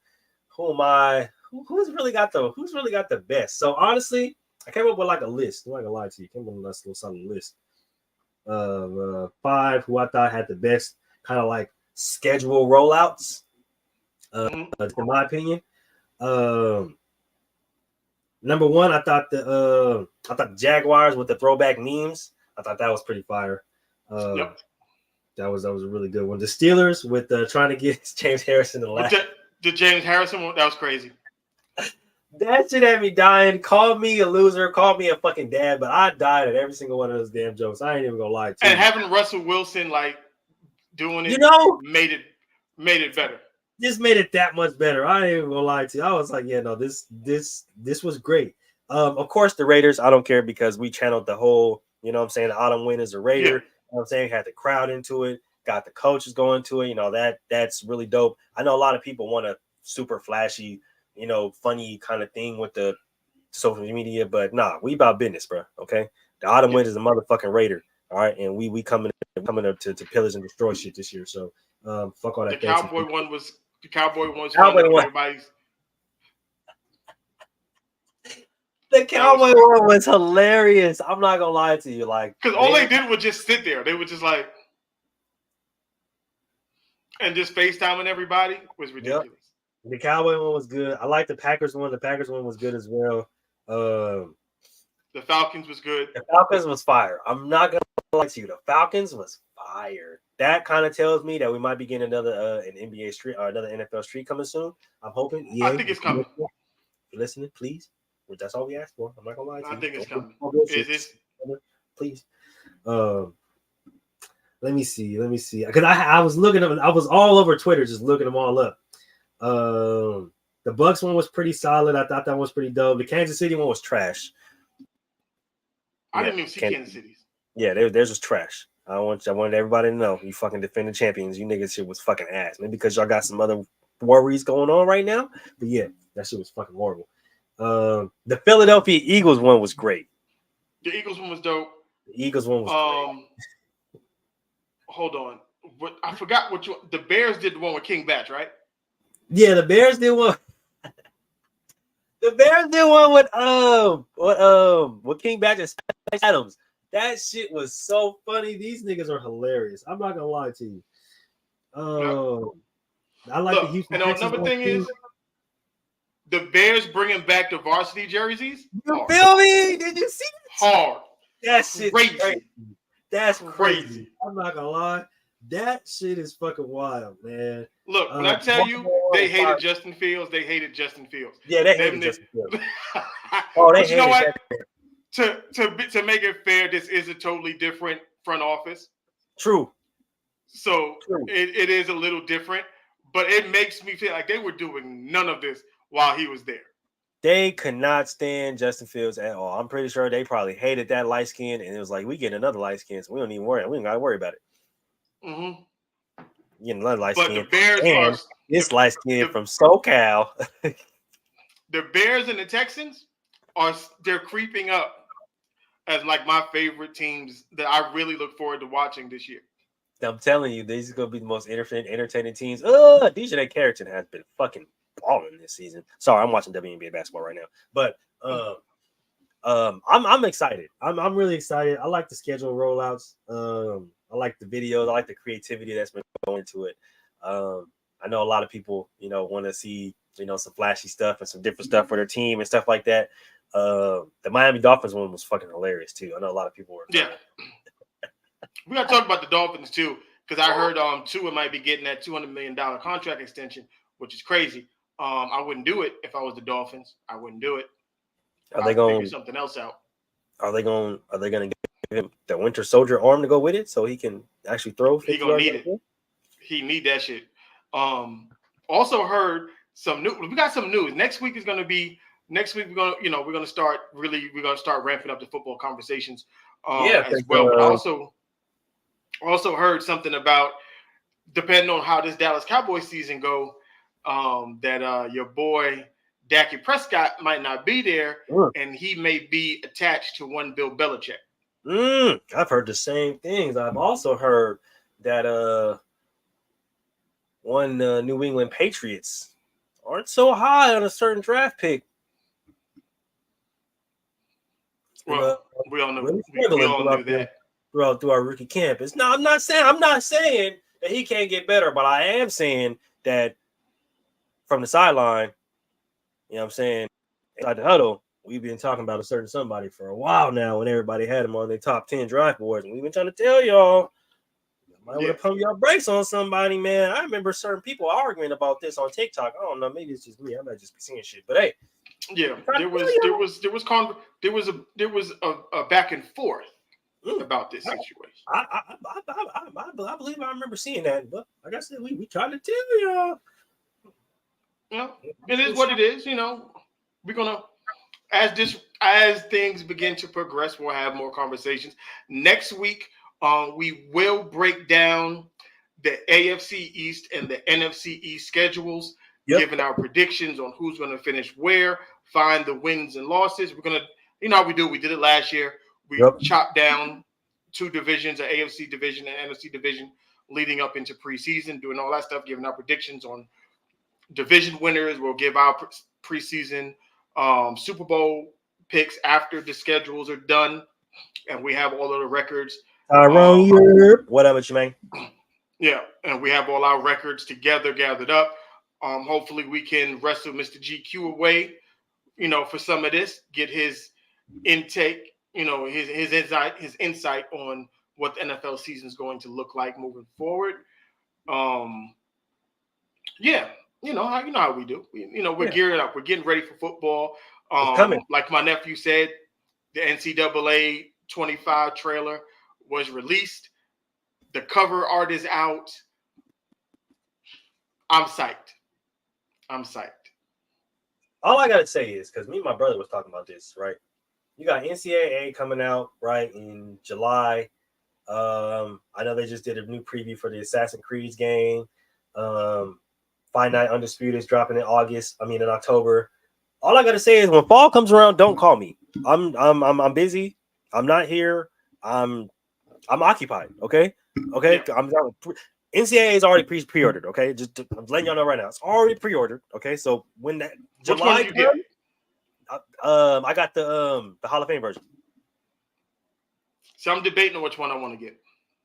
am I? Who's really got the best? So honestly, I came up with like a list. I'm not gonna lie to you. I came up with a nice little solid list of 5 who I thought had the best kind of like schedule rollouts. In my opinion, number one, I thought the Jaguars with the throwback memes. I thought that was pretty fire. Yep. That was a really good one. The Steelers with trying to get James Harrison to laugh. The James Harrison one, that was crazy. That shit had me dying. Called me a loser. Called me a fucking dad. But I died at every single one of those damn jokes. I ain't even gonna lie to you. And having Russell Wilson like doing it, made it better. This made it that much better. I ain't even gonna lie to you. I was like, yeah, no, this was great. Of course, the Raiders. I don't care because we channeled the whole. You know what I'm saying? The Autumn win is a Raider. Yeah. You know what I'm saying? Had the crowd into it. Got the coaches going to it. You know, that's really dope. I know a lot of people want a super flashy, funny kind of thing with the social media, but nah, we about business, bro. Okay, the Autumn win is a motherfucking Raider. All right, and we coming up to pillage and destroy shit this year. So fuck all that. The Cowboy one was everybody's. The Cowboy one was hilarious. I'm not gonna lie to you, like, because all they did was just sit there. They were just like, and just FaceTiming everybody was ridiculous. Yep. The Cowboy one was good. I like the Packers one. The Packers one was good as well. The Falcons was good. The Falcons was fire. I'm not gonna lie to you. The Falcons was fire. That kind of tells me that we might be getting another an NBA street or another NFL street coming soon. I'm hoping. Yeah, I think it's coming. Listening, please. That's all we asked for. I'm not gonna lie to you. I think it's coming. Please. Let me see. Because I was looking up. I was all over Twitter just looking them all up. The Bucks one was pretty solid. I thought that was pretty dope. The Kansas City one was trash. I didn't even see Kansas City's. Yeah, theirs was trash. I wanted everybody to know you fucking defending champions. You niggas shit was fucking ass. Maybe because y'all got some other worries going on right now. But yeah, that shit was fucking horrible. The Philadelphia Eagles one was great. The Eagles one was dope. The Eagles one was great. Hold on. I forgot the Bears did the one with King Batch, right? Yeah, the Bears did one. The Bears did one with King Batch and Adams. That shit was so funny. These niggas are hilarious. I'm not gonna lie to you. I like the Houston. And another thing is, the Bears bringing back the varsity jerseys. You feel me? Did you see it? Hard. That shit crazy. That's crazy. I'm not gonna lie. That shit is fucking wild, man. Look, when I tell you they hated Justin Fields, they hated Justin Fields. Yeah, they hated Justin Fields. Oh, they hated. You know what? To make it fair, this is a totally different front office. True. So it is a little different, but it makes me feel like they were doing none of this while he was there. They could not stand Justin Fields at all. I'm pretty sure they probably hated that light skin, and it was like, we get another light skin, so we don't even worry. We don't got to worry about it. Mm-hmm. Getting another light But skin. the Bears and are this light skin from SoCal. the Bears and the Texans they're creeping up as like my favorite teams that I really look forward to watching this year. I'm telling you, these are going to be the most entertaining teams. DJ Carrington has been fucking balling this season. Sorry, I'm watching WNBA basketball right now, but I'm excited. I'm really excited. I like the schedule rollouts. I like the videos. I like the creativity that's been going into it. I know a lot of people, want to see, some flashy stuff and some different stuff for their team and stuff like that. The Miami Dolphins one was fucking hilarious too. I know a lot of people were. Yeah. We got to talk about the Dolphins too, because I heard Tua might be getting that $200 million contract extension, which is crazy. I wouldn't do it if I was the Dolphins. I wouldn't do it. Are they going to figure something else out? Are they going to give him the Winter Soldier arm to go with it so he can actually throw? He gonna need it. He need that shit. Also heard some new. We got some news. Next week we're gonna start ramping up the football conversations. As well. But also heard something about, depending on how this Dallas Cowboys season go, that your boy Dak Prescott might not be there, and he may be attached to one Bill Belichick. I've heard the same things. I've also heard that one New England Patriots aren't so high on a certain draft pick. Well, we all know that through our rookie camp. I'm not saying that he can't get better, but I am saying that from the sideline, what I'm saying, Inside the Huddle, we've been talking about a certain somebody for a while now, when everybody had him on their top 10 draft boards, and we've been trying to tell y'all, might want to pump your brakes on somebody, man. I remember certain people arguing about this on TikTok. I don't know, maybe it's just me. I might just be seeing shit, but hey, yeah, there was a back and forth about this situation. I believe I remember seeing that, but like I said, we tried to tell y'all. It is what it is. We're gonna, as things begin to progress, we'll have more conversations. Next week, we will break down the AFC East and the NFC East schedules, giving our predictions on who's going to finish where, find the wins and losses. We're gonna, how we do. We did it last year. We chopped down two divisions, an AFC division and NFC division, leading up into preseason, doing all that stuff, giving our predictions on division winners. We'll give our preseason Super Bowl picks after the schedules are done, and we have all of the records. Whatever, you mean? Yeah, and we have all our records gathered up. Hopefully, we can wrestle Mr. GQ away, for some of this, get his intake, his insight on what the NFL season is going to look like moving forward. Yeah. You know how we do. We're gearing up. We're getting ready for football. Like my nephew said, the NCAA 25 trailer was released. The cover art is out. I'm psyched. All I gotta say is, because me and my brother was talking about this, right? You got NCAA coming out right in July. I know they just did a new preview for the Assassin's Creed game. Fight Night Undisputed is dropping in October. All I gotta say is, when fall comes around, don't call me. I'm busy. I'm not here. I'm occupied. Okay. Yeah. NCAA is already pre-ordered. Okay, I'm letting y'all know right now. It's already pre-ordered. Okay, so when that July comes, I got the Hall of Fame version. So I'm debating on which one I want to get.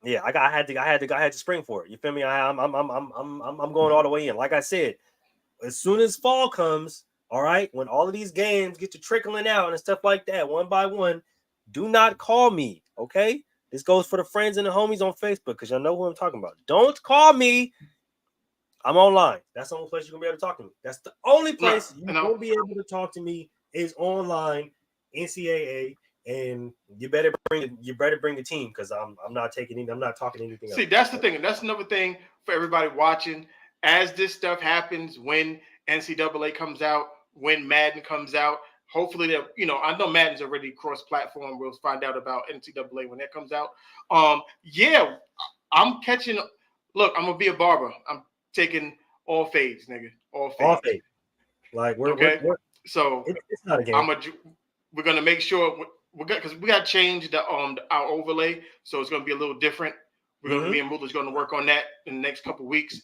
Yeah, I had to spring for it. You feel me? I'm going all the way in. Like I said, as soon as fall comes, all right, when all of these games get to trickling out and stuff like that, one by one, do not call me, okay? This goes for the friends and the homies on Facebook, because y'all know who I'm talking about. Don't call me. I'm online. That's the only place you're gonna be able to talk to me. That's the only place you're gonna be able to talk to me is online, NCAA. And you better bring the team, because I'm not talking anything else. See, that's the thing, and that's another thing for everybody watching. As this stuff happens, when NCAA comes out, when Madden comes out. Hopefully, that I know Madden's already cross-platform. We'll find out about NCAA when that comes out. Yeah, I'm catching. Look, I'm gonna be a barber. I'm taking all fades, nigga. All fades. All fade. Like okay. So it's not a game. We're gonna make sure because we got to change the our overlay, so it's gonna be a little different. Me and Ruler's gonna work on that in the next couple of weeks.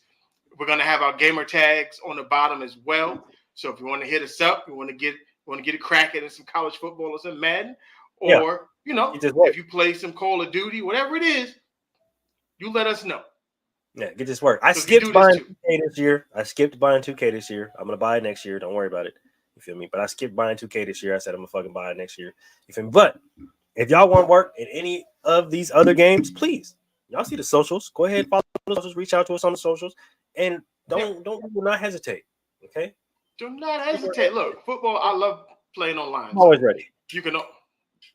We're gonna have our gamer tags on the bottom as well. So if you want to hit us up, you want to get a crack at some college football or some Madden, or if you play some Call of Duty, whatever it is, you let us know. Yeah, get this work. I skipped buying 2K this year. I'm gonna buy it next year. Don't worry about it. You feel me? But I skipped buying 2K this year. I said I'm gonna fucking buy it next year. You feel me? But if y'all want work in any of these other games, please, y'all see the socials. Go ahead, follow the socials. Reach out to us on the socials, and do not hesitate. Okay? Do not hesitate. Look, football. I love playing online. I'm always ready. You can.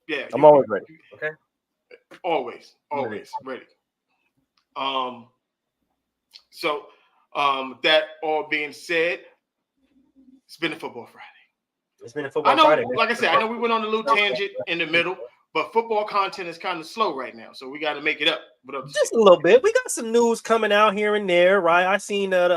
Yeah, I'm always ready. Okay. Always ready. So, that all being said, it's been a football Friday. It's been a football Friday. Like I said, I know we went on a little tangent in the middle, but football content is kind of slow right now, so we got to make it up. Just a little bit. We got some news coming out here and there, right? I seen that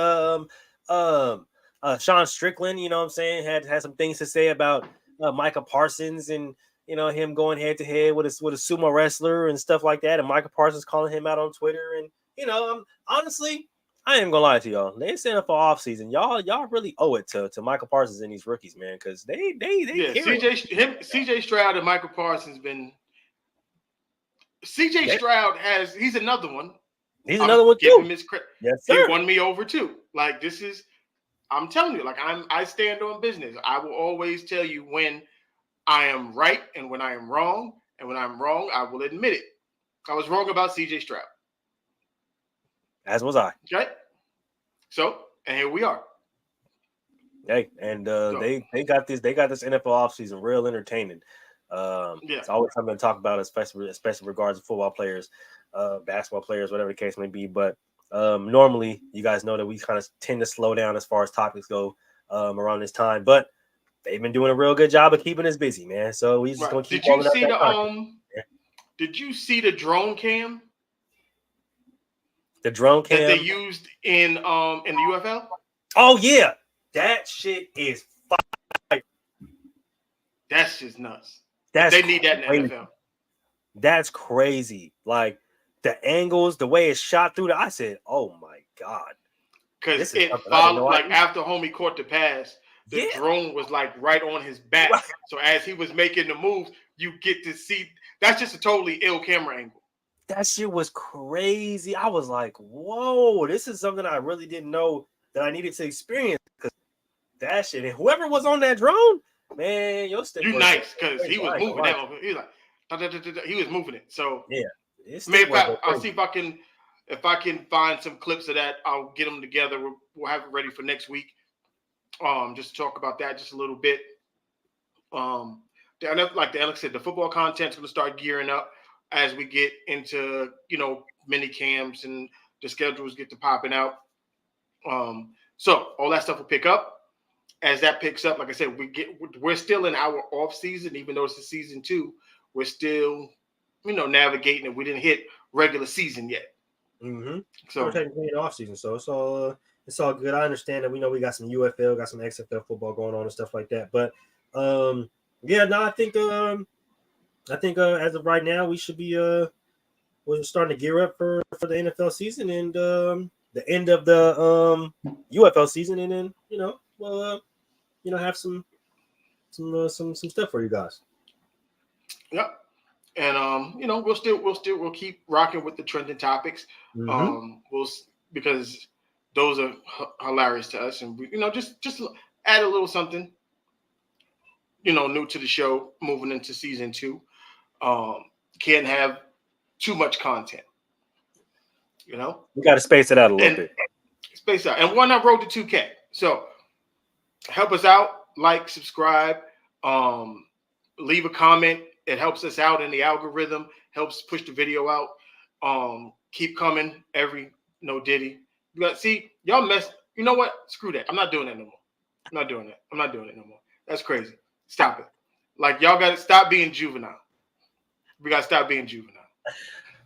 Sean Strickland, you know what I'm saying, had some things to say about Micah Parsons and him going head to head with a sumo wrestler and stuff like that, and Micah Parsons calling him out on Twitter. And honestly, I ain't gonna lie to y'all. They said for off season, y'all really owe it to Michael Parsons and these rookies, man, because they CJ Stroud and Michael Parsons been. CJ Stroud he's another one. He's another one too. Him his credit. Yes, sir. He won me over too. Like this is, I'm telling you, like I stand on business. I will always tell you when I am right and when I am wrong, and when I'm wrong, I will admit it. I was wrong about CJ Stroud. As was I. Okay. So, and here we are. Hey, and they got this NFL offseason real entertaining. It's always something to talk about, especially regards to football players, basketball players, whatever the case may be. But normally, you guys know that we kind of tend to slow down as far as topics go around this time. But they've been doing a real good job of keeping us busy, man. So we just gonna keep. Did you see the drone cam? The drone cam that they used in the UFL? Oh yeah, that shit is fire. That's just nuts. They need that in the NFL. That's crazy. Like the angles, the way it's shot through I said, oh my God. Because it followed, like after homie caught the pass, the drone was like right on his back. Right. So as he was making the moves, you get to see. That's just a totally ill camera angle. That shit was crazy. I was like, whoa, this is something I really didn't know that I needed to experience. Because that shit, and whoever was on that drone, man, your stick. You nice, because he was moving that. He was like, he was moving it. So yeah, maybe I'll see if I can find some clips of that. I'll get them together. We'll have it ready for next week. Just to talk about that just a little bit. Like Alex said, the football content's going to start gearing up as we get into, mini camps and the schedules get to popping out. So all that stuff will pick up. As that picks up, like I said, we're still in our off season, even though it's the season 2. We're still, navigating it. We didn't hit regular season yet. Mm-hmm. So we're technically in off season, so it's all good. I understand that we got some UFL, got some XFL football going on and stuff like that. But I think as of right now, we should be we're starting to gear up for the NFL season and the end of the UFL season, and then we'll have some stuff for you guys. Yep. And we'll keep rocking with the trending topics. Mm-hmm. Because those are hilarious to us, and we, just add a little something, new to the show moving into season 2. Can't have too much content. We got to space it out a little bit. Space out, and why not road to 2K? So help us out, like, subscribe, leave a comment. It helps us out in the algorithm, helps push the video out. Keep coming every no Diddy. See, y'all mess. You know what? Screw that. I'm not doing that no more. I'm not doing it. I'm not doing it no more. That's crazy. Stop it. Like y'all got to stop being juvenile. We got to stop being juvenile.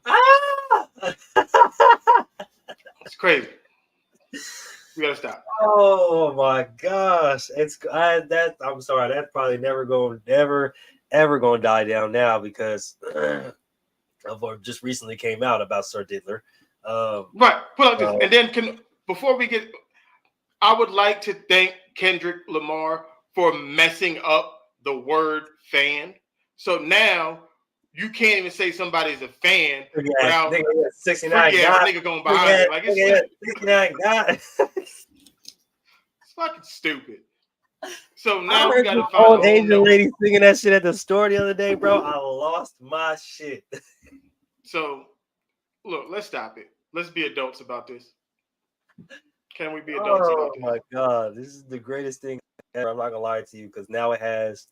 Ah! It's crazy. We got to stop. Oh my gosh. I'm sorry. That's probably never ever going to die down now because of what just recently came out about Sir Diddler. Right. Put like this. And then before we get, I would like to thank Kendrick Lamar for messing up the word fan. So now you can't even say somebody's a fan without 69 nigga going behind it. Like it's stupid. 69 guys. It's fucking stupid. So now we I heard gotta this find old a whole Asian lady singing that shit at the store the other day, bro. I lost my shit. So look, let's stop it. Let's be adults about this. Can we be adults about this? Oh my god, this is the greatest thing ever. I'm not gonna lie to you because now it has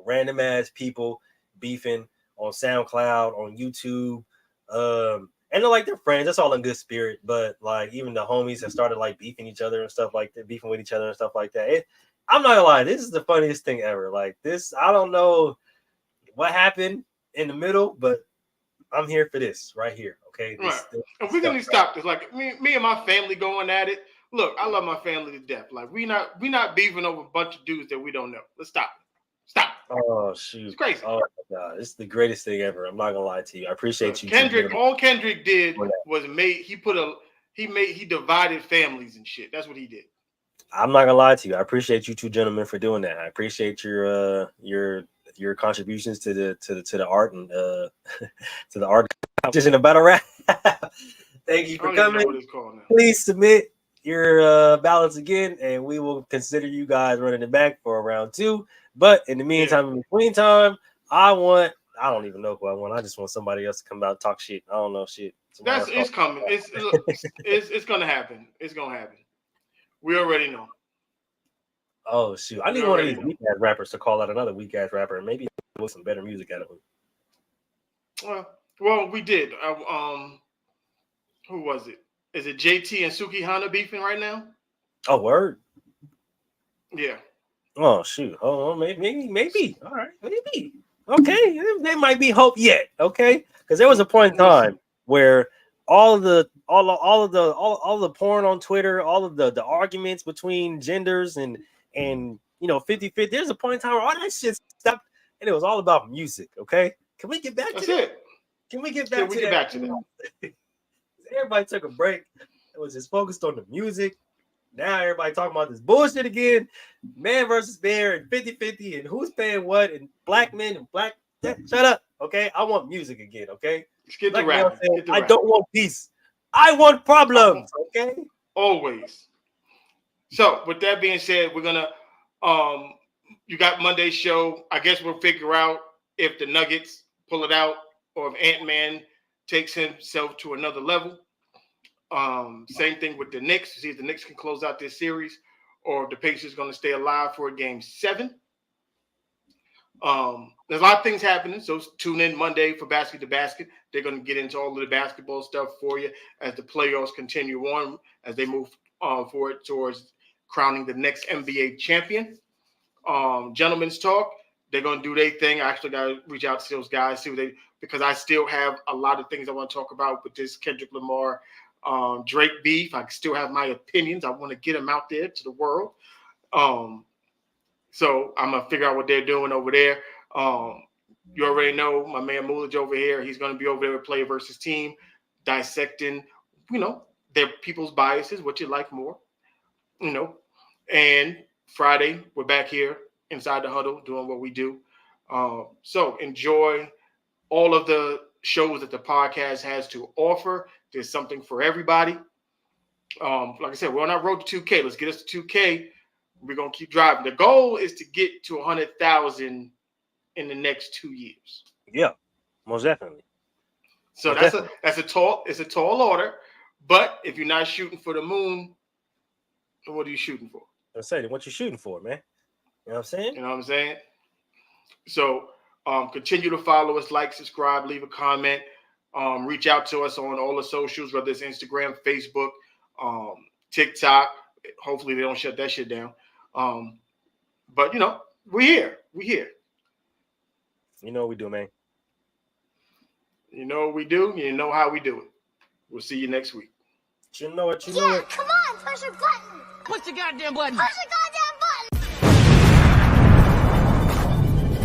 random ass people beefing on SoundCloud, on YouTube, and they're like they're friends. That's all in good spirit, but like even the homies have started like beefing each other and stuff like that, beefing with each other and stuff like that. I'm not gonna lie, this is the funniest thing ever. Like this, I don't know what happened in the middle, but I'm here for this right here. Okay, Right. And we're gonna stop this. Like me and my family going at it. Look, I love my family to death. Like we not beefing over a bunch of dudes that we don't know. Let's stop it. Stop. Oh shoot. It's crazy. Oh my god. It's the greatest thing ever. I'm not gonna lie to you. I appreciate you. All Kendrick did was he divided families and shit. That's what he did. I'm not gonna lie to you. I appreciate you two gentlemen for doing that. I appreciate your contributions to the art and to the art competition of battle rap. Thank you for coming. Please submit your ballots again, and we will consider you guys running it back for round 2. But in the meantime, in between time, I don't even know who I want. I just want somebody else to come out and talk shit. I don't know shit. It's coming. It's gonna happen. It's gonna happen. We already know. Oh shoot! I need one of these weak ass rappers to call out another weak ass rapper, and maybe with some better music out of him. Well, we did. Who was it? Is it JT and Suki Hana beefing right now? Oh, word. Yeah. Oh shoot! Oh, maybe. All right, maybe. Okay, there might be hope yet. Okay, because there was a point in time where all the porn on Twitter, all of the arguments between genders and 50-50. There's a point in time where all that shit stopped, and it was all about music. Okay, can we get back to that? Can we get back to that? Everybody took a break. It was just focused on the music. Now everybody talking about this bullshit again. Man versus bear and 50-50 and who's paying what and black men and black. Shut up. Okay. I want music again. Okay. I don't want peace. I want problems. Okay. Always. So with that being said, we're gonna you got Monday's show. I guess we'll figure out if the Nuggets pull it out or if Ant-Man takes himself to another level. Same thing with the Knicks. See if the Knicks can close out this series or if the Pacers going to stay alive for Game 7. There's a lot of things happening, so tune in Monday for Basket to Basket. They're going to get into all of the basketball stuff for you as the playoffs continue on, as they move forward towards crowning the next NBA champion. Gentlemen's Talk, they're going to do their thing. I actually got to reach out to those guys, because I still have a lot of things I want to talk about with this Kendrick Lamar Drake beef. I still have my opinions. I want to get them out there to the world. So I'm going to figure out what they're doing over there. You already know my man Moolage over here. He's going to be over there with Player versus Team, dissecting, their people's biases, what you like more, And Friday, we're back here inside the huddle doing what we do. So enjoy all of the shows that the podcast has to offer. There's something for everybody. Like I said, we're on our road to 2K. Let's get us to 2K. We're going to keep driving. The goal is to get to 100,000 in the next 2 years. Yeah, most definitely. So that's a tall order. But if you're not shooting for the moon, what are you shooting for? I say, what you shooting for, man? You know what I'm saying? You know what I'm saying? So continue to follow us, like, subscribe, leave a comment. Reach out to us on all the socials, whether it's Instagram, Facebook, TikTok. Hopefully they don't shut that shit down. But you know, we're here. We're here. You know what we do, man. You know what we do. You know how we do it. We'll see you next week. You know what? You know what? Come on, push your button. Push the goddamn button. Push